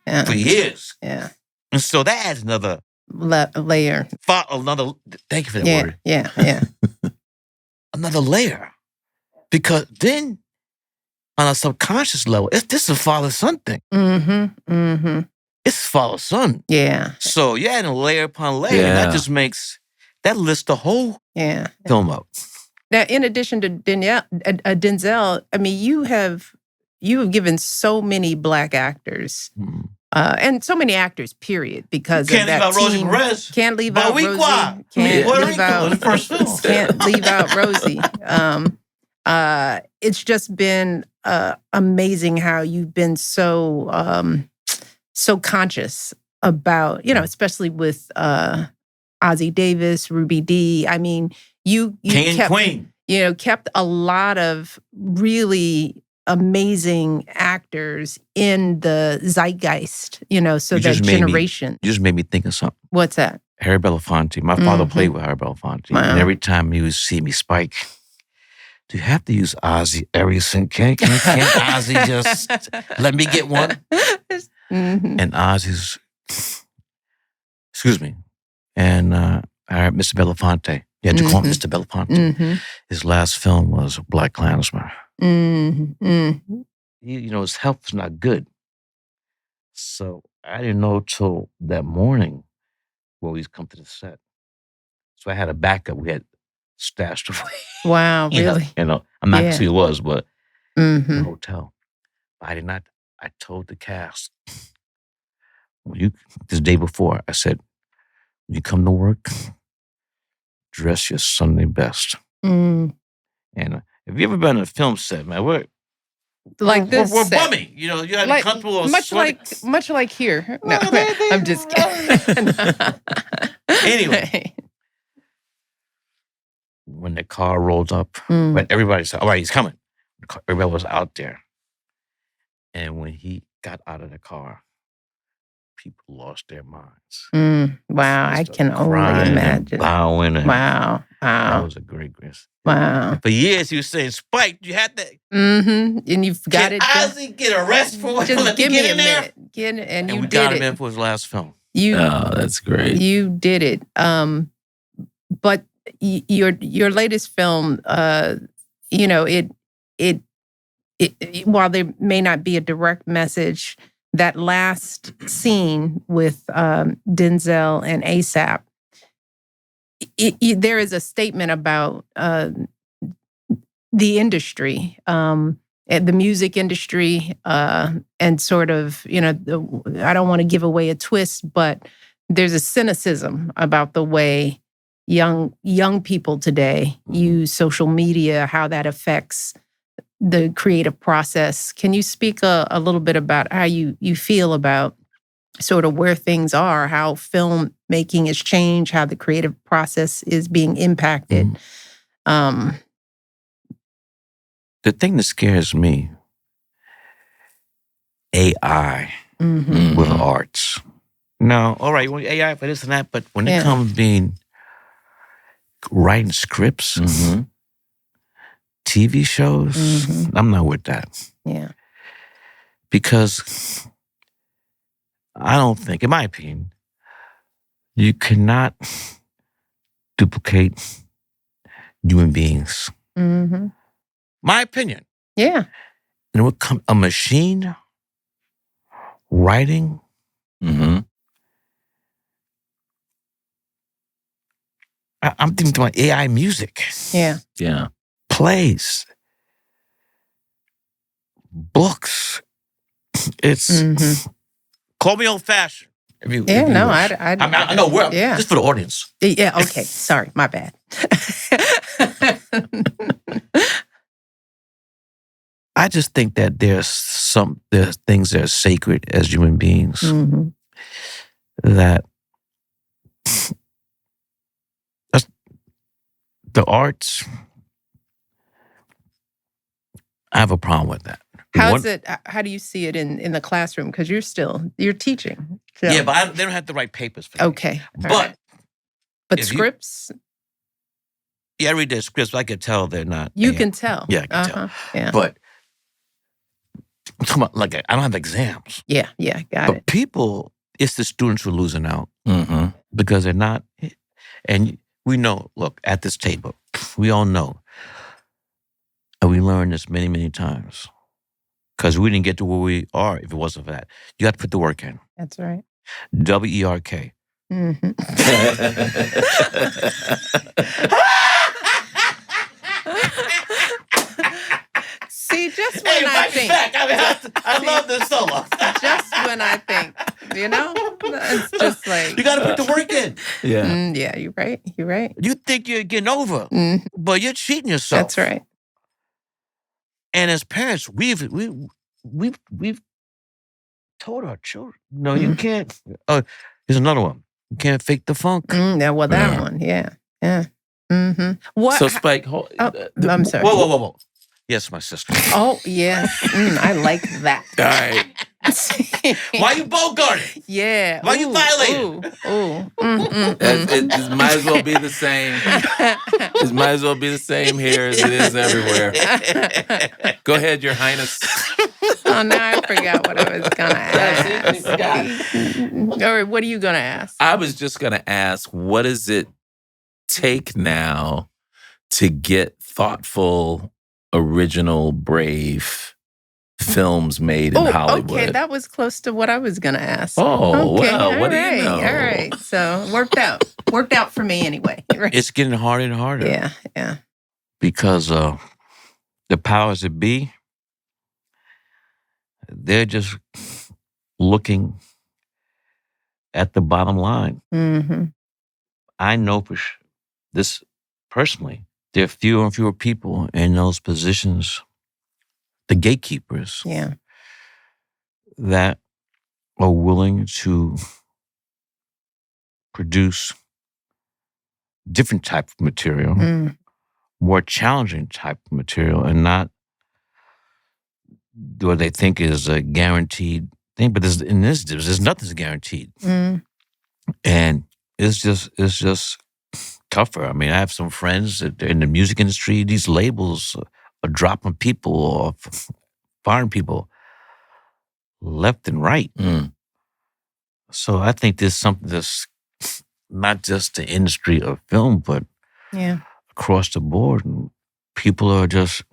for years. Yeah. And so that adds another layer. Another. Thank you for that Yeah, word. yeah. Another layer, because then on a subconscious level, this is a father-son thing. It's father-son. Yeah. So you're adding layer upon layer, and that just that lifts the whole film up. Now, in addition to Denzel, I mean, you have given so many Black actors, and so many actors, period, because can't of that leave out Rosie Perez. Can't leave out Rosie. Can't leave out the first film. Can't leave out Rosie. It's just been amazing how you've been so conscious about, especially with Ossie Davis, Ruby Dee. I mean, you King and Queen. Kept a lot of really amazing actors in the zeitgeist, so that generation. You just made me think of something. What's that? Harry Belafonte. My father played with Harry Belafonte. Wow. And every time he would see me, Spike, do you have to use Ozzy every single? Can't Ozzy just let me get one? And Ozzy's, excuse me, and Mr. Belafonte. You had to call him Mr. Belafonte. His last film was Black Klansman. His health was not good. So I didn't know till that morning when we come to the set. So I had a backup we had stashed away. Wow, really? I'm not going to see who it was, but in the hotel. I told the cast, this day before, I said, when you come to work, dress your Sunday best. And have you ever been on a film set, man? We're bummy. You had to come to much like here. No, I'm just kidding. Anyway, when the car rolled up, when everybody said, all right, he's coming. Everybody was out there. And when he got out of the car, people lost their minds. Wow, I can only imagine. Bowing. Wow. That was a great grace. Wow. For years, he was saying, Spike, you had that. And you've got it. Ozzy get arrested for it? Just give me a minute. And you we did got it. him in for his last film. That's great. You did it. But your latest film, it while there may not be a direct message, that last scene with Denzel and ASAP, there is a statement about the industry, the music industry, and sort of, I don't want to give away a twist, but there's a cynicism about the way young people today use social media, how that affects the creative process. Can you speak a little bit about how you feel about sort of where things are, how filmmaking has changed, how the creative process is being impacted? The thing that scares me, AI with arts. No, all right, AI for this and that, but when it comes being writing scripts, TV shows, I'm not with that. Yeah. Because I don't think, in my opinion, you cannot duplicate human beings. My opinion. Yeah. And it would come a machine writing. I'm thinking about AI music. Yeah. Yeah. Plays. Books. It's call me old fashioned. I know we're just for the audience. Yeah, okay. Sorry, my bad. I just think that there's things that are sacred as human beings that the arts, I have a problem with that. How do you see it in the classroom? Because you're teaching. So. Yeah, but they don't have to write papers for that. Okay. But scripts? I read their scripts, but I can tell they're not. You can tell. Yeah, I can tell. Yeah. But I'm talking about, I don't have exams. Yeah, got it. But people it's the students who are losing out because they're not. And we know, look, at this table, we all know, and we learned this many, many times, because we didn't get to where we are if it wasn't for that. You got to put the work in. That's right. WERK. See, just when I think. I love this solo. Just when I think, it's just like. You got to put the work in. Yeah. Yeah, you're right. You're right. You think you're getting over, but you're cheating yourself. That's right. And as parents, we've told our children, no, you can't. Here's another one. You can't fake the funk. Yeah, well, that one, yeah. Mm-hmm. What? So, Spike, I'm sorry. Whoa. Yes, my sister. Oh, yes. I like that. All right. Why you bogarting? Yeah. Why you violating? It might as well be the same. It might as well be the same here as it is everywhere. Go ahead, Your Highness. Oh, now I forgot what I was going to ask. All right, what are you going to ask? I was just going to ask, what does it take now to get thoughtful, original, brave films made in Hollywood? Okay, that was close to what I was going to ask. Oh, okay, well, what do you know? All right, so worked out for me anyway. Right? It's getting harder and harder. Yeah. Because the powers that be, they're just looking at the bottom line. Mm-hmm. I know for this personally, there are fewer and fewer people in those positions, the gatekeepers, that are willing to produce different type of material, more challenging type of material, and not what they think is a guaranteed thing. But there's nothing's guaranteed, and it's just tougher. I mean, I have some friends that in the music industry. These labels are dropping people off, firing people left and right. So I think there's something that's not just the industry of film, but across the board, and people are just.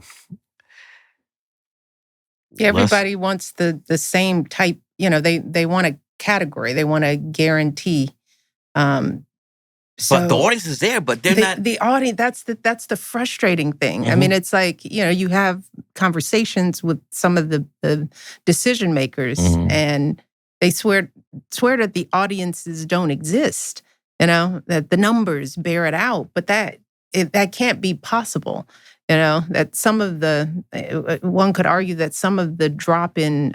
Yeah, everybody wants the same type. They want a category. They want a guarantee. But the audience is there, but they're not. The audience, that's the frustrating thing. I mean, it's like, you have conversations with some of the decision makers, and they swear that the audiences don't exist, that the numbers bear it out, but that can't be possible. That some of one could argue that some of the drop in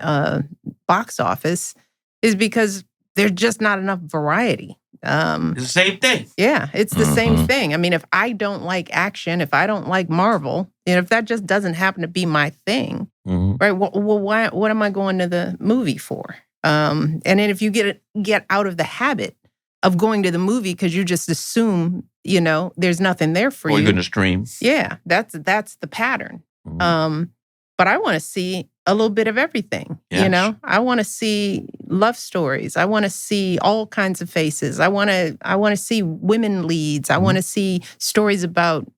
box office is because there's just not enough variety. It's the same thing. Yeah, it's the same thing. I mean, if I don't like action, if I don't like Marvel, if that just doesn't happen to be my thing, right? Well, why? What am I going to the movie for? And then if you get out of the habit of going to the movie because you just assume, there's nothing there for you. Or you're going to stream. Yeah, that's the pattern. But I want to see a little bit of everything. Yes. I want to see love stories. I want to see all kinds of faces. I want to see women leads. I want to see stories about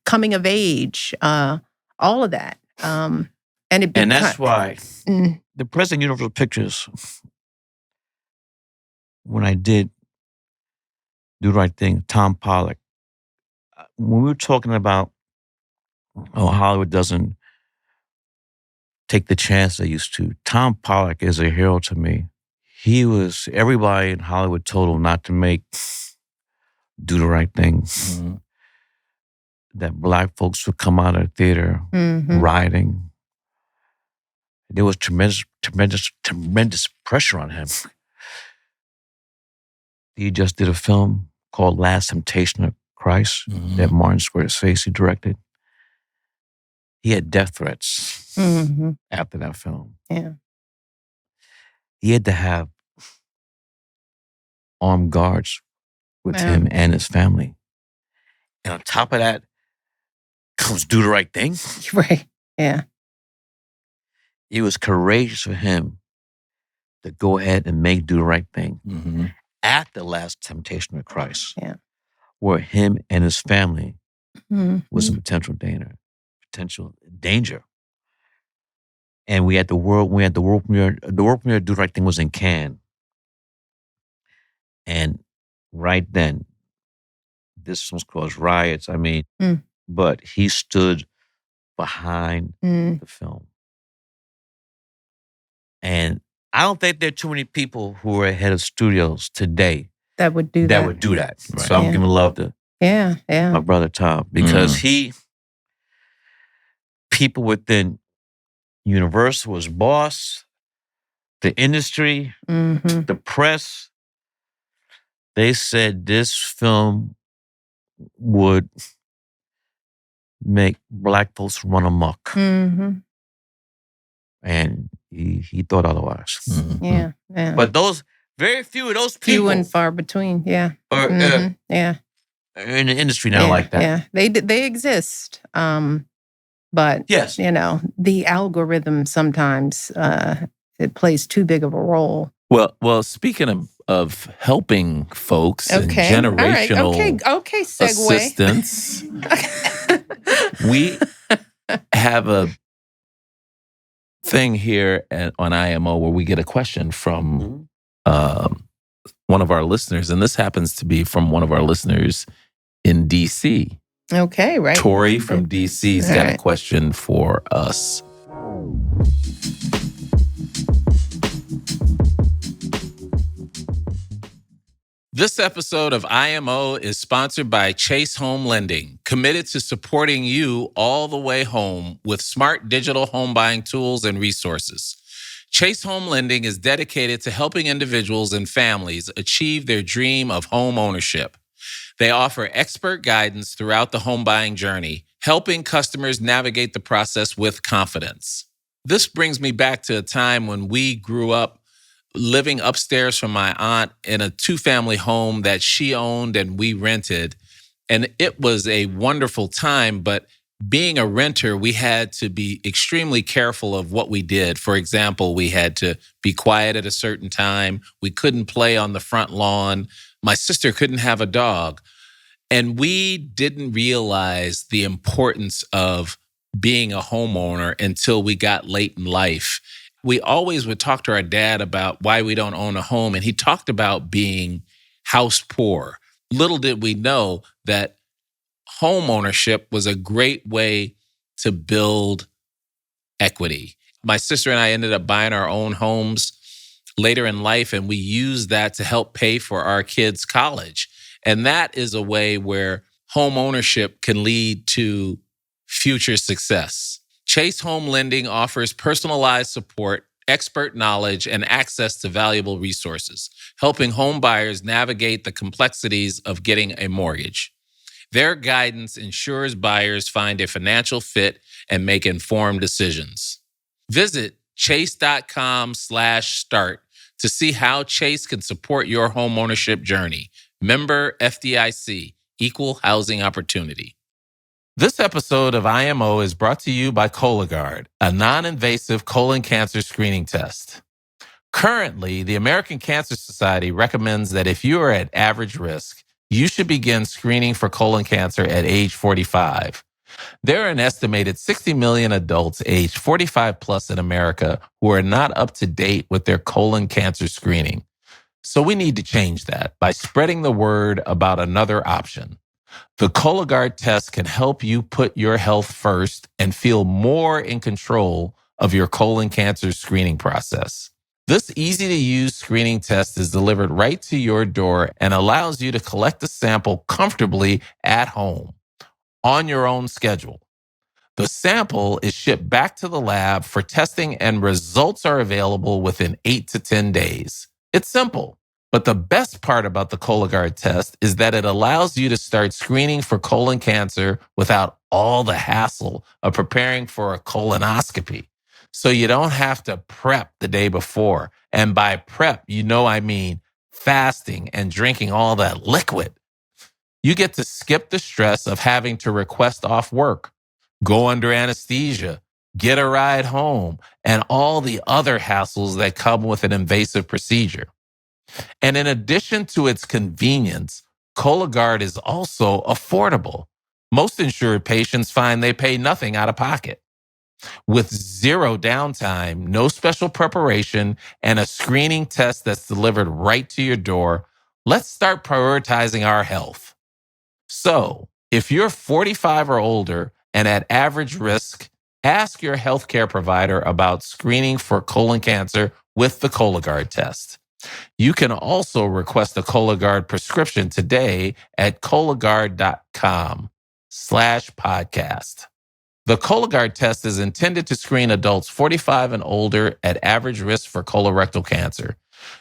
coming of age. All of that. And that's why the present Universal Pictures, when I did Do the Right Thing, Tom Pollock, when we were talking about Hollywood doesn't take the chance they used to, Tom Pollock is a hero to me. Everybody in Hollywood told him not to make Do the Right Thing. That Black folks would come out of the theater rioting. There was tremendous pressure on him. He just did a film called Last Temptation of Christ that Martin Scorsese directed. He had death threats after that film. Yeah. He had to have armed guards with him and his family. And on top of that comes Do the Right Thing. Right. Yeah. It was courageous for him to go ahead and do the right thing. Mm-hmm. At the last temptation of Christ, where him and his family was in potential danger. And we had the world premiere. The world premiere Do the Right Thing was in Cannes. And right then, this was caused riots. I mean, but he stood behind the film. And I don't think there are too many people who are head of studios today that would do that. Right. So I'm giving love to my brother Tom, because people within Universal, his boss, the industry, the press, they said this film would make black folks run amok. And he thought otherwise. Yeah. But very few of those people. Few and far between, are in the industry now like that. Yeah, they exist. But, yes, the algorithm sometimes, it plays too big of a role. Well, speaking of helping folks and generational segue. assistance, we have a thing here on IMO where we get a question from one of our listeners, and this happens to be from one of our listeners in DC. Okay, right. Tori from DC's got a question for us. This episode of IMO is sponsored by Chase Home Lending, committed to supporting you all the way home with smart digital home buying tools and resources. Chase Home Lending is dedicated to helping individuals and families achieve their dream of home ownership. They offer expert guidance throughout the home buying journey, helping customers navigate the process with confidence. This brings me back to a time when we grew up living upstairs from my aunt in a 2-family home that she owned and we rented. And it was a wonderful time, but being a renter, we had to be extremely careful of what we did. For example, we had to be quiet at a certain time. We couldn't play on the front lawn. My sister couldn't have a dog. And we didn't realize the importance of being a homeowner until we got late in life. We always would talk to our dad about why we don't own a home, and he talked about being house poor. Little did we know that home ownership was a great way to build equity. My sister and I ended up buying our own homes later in life, and we used that to help pay for our kids' college. And that is a way where home ownership can lead to future success. Chase Home Lending offers personalized support, expert knowledge, and access to valuable resources, helping home buyers navigate the complexities of getting a mortgage. Their guidance ensures buyers find a financial fit and make informed decisions. Visit chase.com/start to see how Chase can support your homeownership journey. Member FDIC, Equal Housing Opportunity. This episode of IMO is brought to you by Cologuard, a non-invasive colon cancer screening test. Currently, the American Cancer Society recommends that if you are at average risk, you should begin screening for colon cancer at age 45. There are an estimated 60 million adults aged 45 plus in America who are not up to date with their colon cancer screening. So we need to change that by spreading the word about another option. The Cologuard test can help you put your health first and feel more in control of your colon cancer screening process. This easy-to-use screening test is delivered right to your door and allows you to collect the sample comfortably at home on your own schedule. The sample is shipped back to the lab for testing and results are available within 8 to 10 days. It's simple. But the best part about the Cologuard test is that it allows you to start screening for colon cancer without all the hassle of preparing for a colonoscopy. So you don't have to prep the day before. And by prep, I mean fasting and drinking all that liquid. You get to skip the stress of having to request off work, go under anesthesia, get a ride home, and all the other hassles that come with an invasive procedure. And in addition to its convenience, Cologuard is also affordable. Most insured patients find they pay nothing out of pocket. With zero downtime, no special preparation, and a screening test that's delivered right to your door, let's start prioritizing our health. So, if you're 45 or older and at average risk, ask your healthcare provider about screening for colon cancer with the Cologuard test. You can also request a Cologuard prescription today at Cologuard.com/podcast. The Cologuard test is intended to screen adults 45 and older at average risk for colorectal cancer.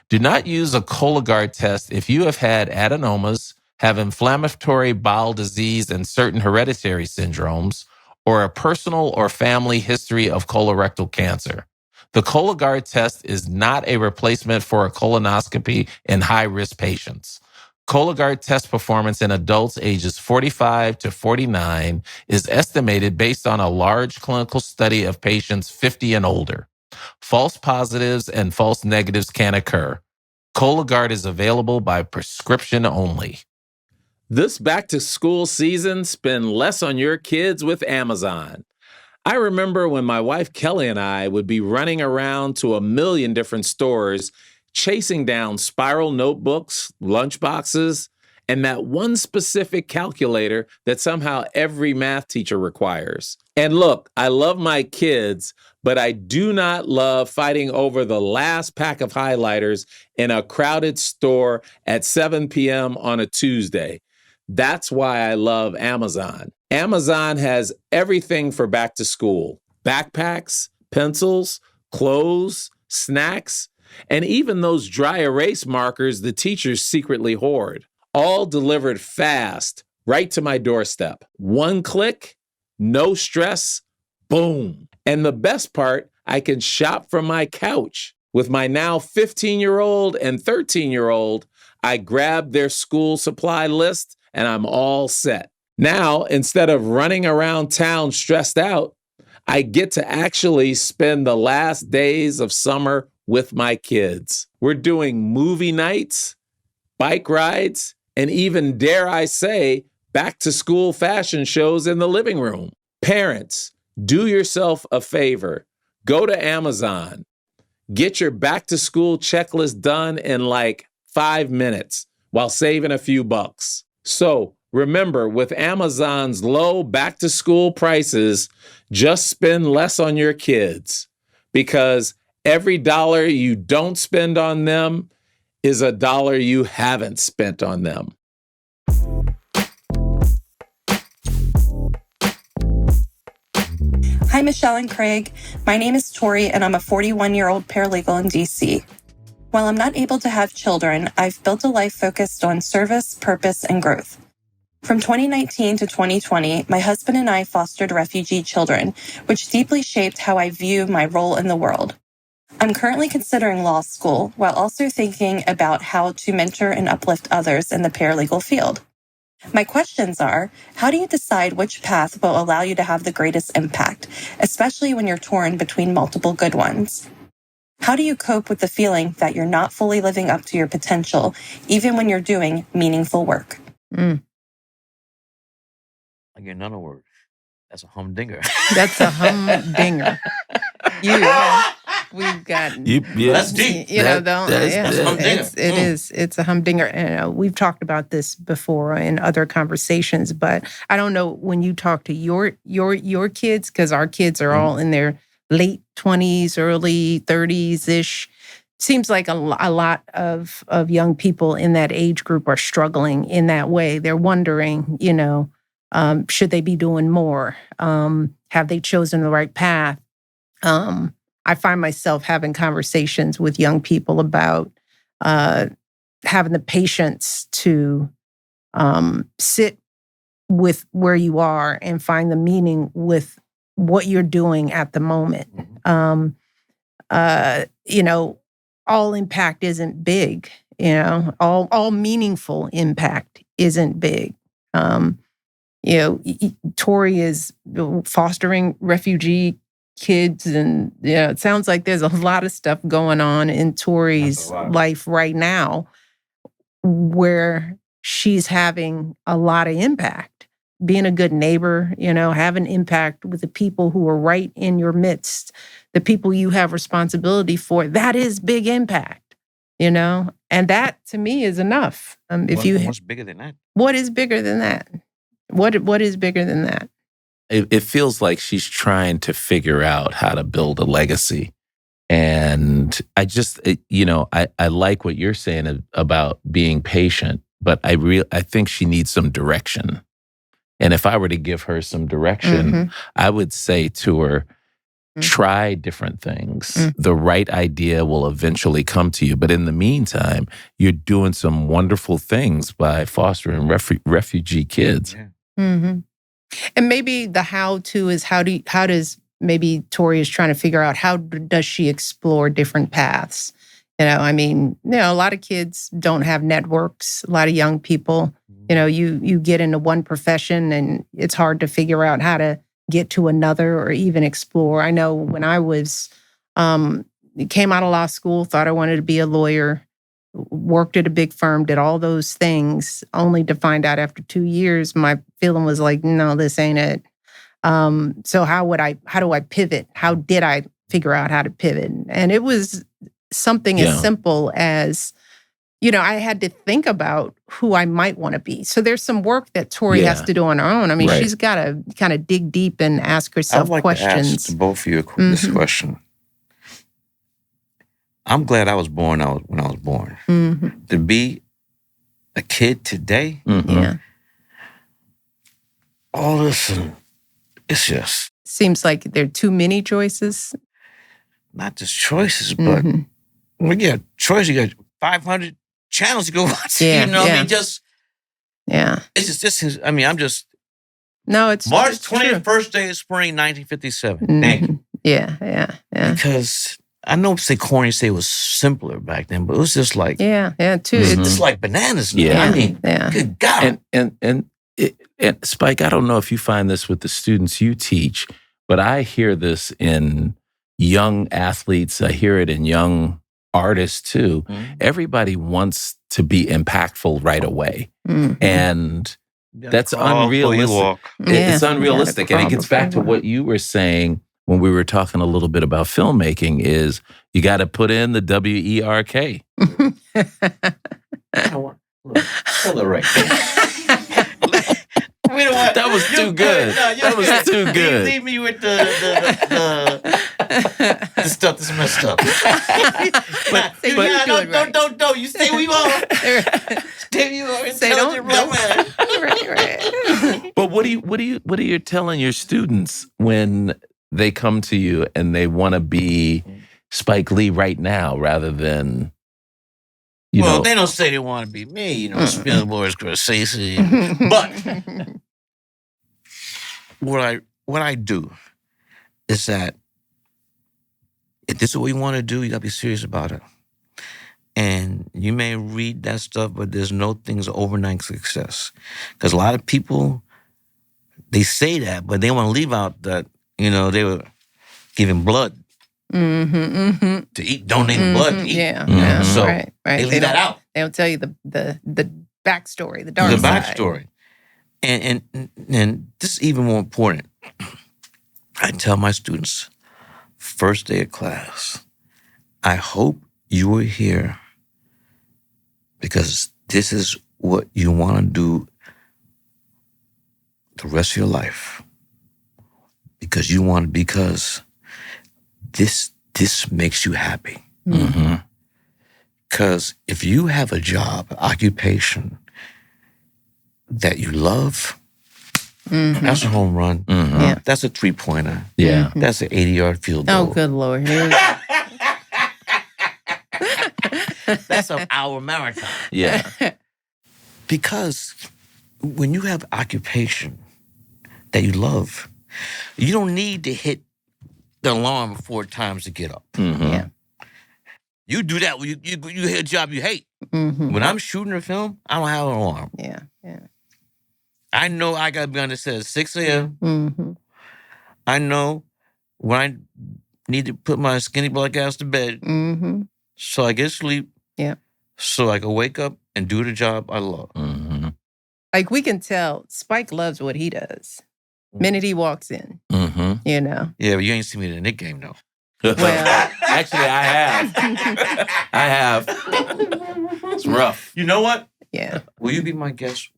Do not use a Cologuard test if you have had adenomas, have inflammatory bowel disease and certain hereditary syndromes, or a personal or family history of colorectal cancer. The Cologuard test is not a replacement for a colonoscopy in high-risk patients. Cologuard test performance in adults ages 45 to 49 is estimated based on a large clinical study of patients 50 and older. False positives and false negatives can occur. Cologuard is available by prescription only. This back-to-school season, spend less on your kids with Amazon. I remember when my wife Kelly and I would be running around to a million different stores, chasing down spiral notebooks, lunchboxes, and that one specific calculator that somehow every math teacher requires. And look, I love my kids, but I do not love fighting over the last pack of highlighters in a crowded store at 7 p.m. on a Tuesday. That's why I love Amazon. Amazon has everything for back to school: backpacks, pencils, clothes, snacks, and even those dry erase markers the teachers secretly hoard. All delivered fast, right to my doorstep. One click, no stress, boom. And the best part, I can shop from my couch. With my now 15-year-old and 13-year-old, I grab their school supply list and I'm all set. Now, instead of running around town stressed out, I get to actually spend the last days of summer with my kids. We're doing movie nights, bike rides, and even, dare I say, back-to-school fashion shows in the living room. Parents, do yourself a favor. Go to Amazon. Get your back-to-school checklist done in like 5 minutes while saving a few bucks. So remember, with Amazon's low back-to-school prices, just spend less on your kids, because every dollar you don't spend on them is a dollar you haven't spent on them. Hi, Michelle and Craig. My name is Tori, and I'm a 41-year-old paralegal in DC. While I'm not able to have children, I've built a life focused on service, purpose, and growth. From 2019 to 2020, my husband and I fostered refugee children, which deeply shaped how I view my role in the world. I'm currently considering law school while also thinking about how to mentor and uplift others in the paralegal field. My questions are, how do you decide which path will allow you to have the greatest impact, especially when you're torn between multiple good ones? How do you cope with the feeling that you're not fully living up to your potential, even when you're doing meaningful work? I get none of words. That's a humdinger. That's a humdinger. We've got. That's deep. It's a humdinger. And we've talked about this before in other conversations, but I don't know when you talk to your kids, because our kids are all in their late 20s, early 30s-ish. Seems like a lot of young people in that age group are struggling in that way. They're wondering, should they be doing more? Have they chosen the right path? I find myself having conversations with young people about having the patience to sit with where you are and find the meaning with what you're doing at the moment. All impact isn't big. All meaningful impact isn't big. Tori is fostering refugee kids, and it sounds like there's a lot of stuff going on in Tori's life right now where she's having a lot of impact. Being a good neighbor, having impact with the people who are right in your midst, the people you have responsibility for. That is big impact, and that to me is enough. What's bigger than that? What is bigger than that? What is bigger than that? It feels like she's trying to figure out how to build a legacy. And I just, I like what you're saying about being patient, but I think she needs some direction. And if I were to give her some direction, I would say to her, try different things. The right idea will eventually come to you. But in the meantime, you're doing some wonderful things by fostering refugee kids. And maybe the how-to is how does maybe Tori is trying to figure out how does she explore different paths? A lot of kids don't have networks. A lot of young people, you get into one profession and it's hard to figure out how to get to another or even explore. I know when I was, came out of law school, thought I wanted to be a lawyer, worked at a big firm, did all those things, only to find out after 2 years, my feeling was like, no, this ain't it. So how do I pivot? How did I figure out how to pivot? And it was something as simple as, I had to think about who I might want to be. So there's some work that Tori has to do on her own. She's got to kind of dig deep and ask herself questions. I'd like to ask both of you this question. I'm glad I was born when I was born. To be a kid today, all this, it's just... Seems like there are too many choices. Not just choices, but when you got choices, you got 500 channels you go watch. It's just, I'm just... No, it's March it's 20th, true. first day of spring, 1957. Thank you. Yeah. Because I know say corny say it was simpler back then, but it was just like... Yeah, too. It's like bananas now. Yeah. Good God. And Spike, I don't know if you find this with the students you teach, but I hear this in young athletes. I hear it in young artists too. Everybody wants to be impactful right away. And that's unrealistic. It's unrealistic. And it gets back to what you were saying when we were talking a little bit about filmmaking is you got to put in the WERK. Hold it right there. That was too good. That was too good. Leave me with the stuff that's messed up. Don't. You stay where you are. Stay where you are. Say don't. Right. But what are you telling your students when they come to you and they want to be Spike Lee right now rather than... Well, they don't say they want to be me, Spielberg, Scorsese. But what I do is that if this is what you want to do, you got to be serious about it. And you may read that stuff, but there's no things overnight success. Because a lot of people, they say that, but they want to leave out that, they were giving blood. To eat, donating blood to eat. Yeah. So right. they leave that out. They don't tell you the backstory, the dark side. The backstory. And this is even more important. I tell my students, first day of class, I hope you are here because this is what you want to do the rest of your life. Because this makes you happy. Because if you have a job, occupation that you love, that's a home run. That's a 3-pointer. Yeah. That's an 80-yard field goal. Oh, good Lord. That's an hour marathon. Yeah. Because when you have occupation that you love, you don't need to hit the alarm 4 times to get up. Yeah. You do that when you hit a job you hate. When I'm shooting a film, I don't have an alarm. Yeah. I know I got to be on the set at 6 a.m. I know when I need to put my skinny black ass to bed so I get sleep. Yeah. So I can wake up and do the job I love. Mm-hmm. Like we can tell Spike loves what he does. Minute he walks in, you know. Yeah, but you ain't seen me in the Nick game, though. Well, actually, I have. I have. It's rough. You know what? Yeah. Will you be my guest?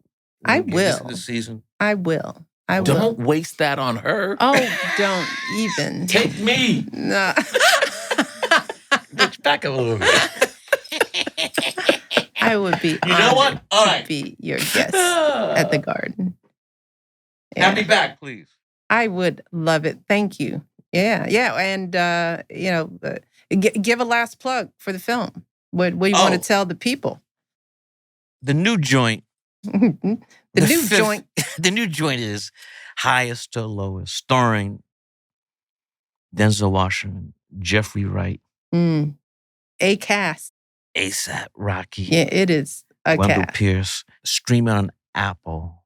I will. This season. I will. I will. Don't waste that on her. Oh, don't even. Take me. Nah. Back up a little bit. I would be honored to be your guest at the garden. Yeah. Have me back, please. I would love it. Thank you. Yeah, yeah. And, give a last plug for the film. What do you want to tell the people? The new joint. The new joint is Highest to Lowest, starring Denzel Washington, Jeffrey Wright. A cast. ASAP Rocky. Yeah, it is a Wendell cast. Pierce. Streaming on Apple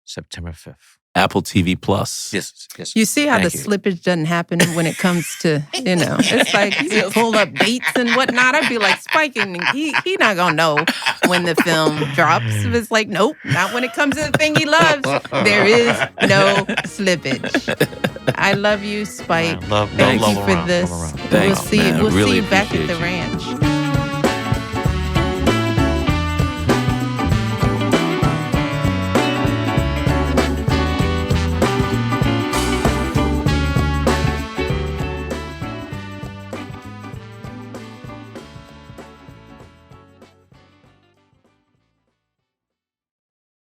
September 5th. Apple TV Plus. Yes. You see how slippage doesn't happen when it comes to, it's like you pull up dates and whatnot. I'd be like, Spike, and he not going to know when the film drops. It's like, nope, not when it comes to the thing he loves. There is no slippage. I love you, Spike. Thank you for this. Thanks, We'll see you back at the you. ranch.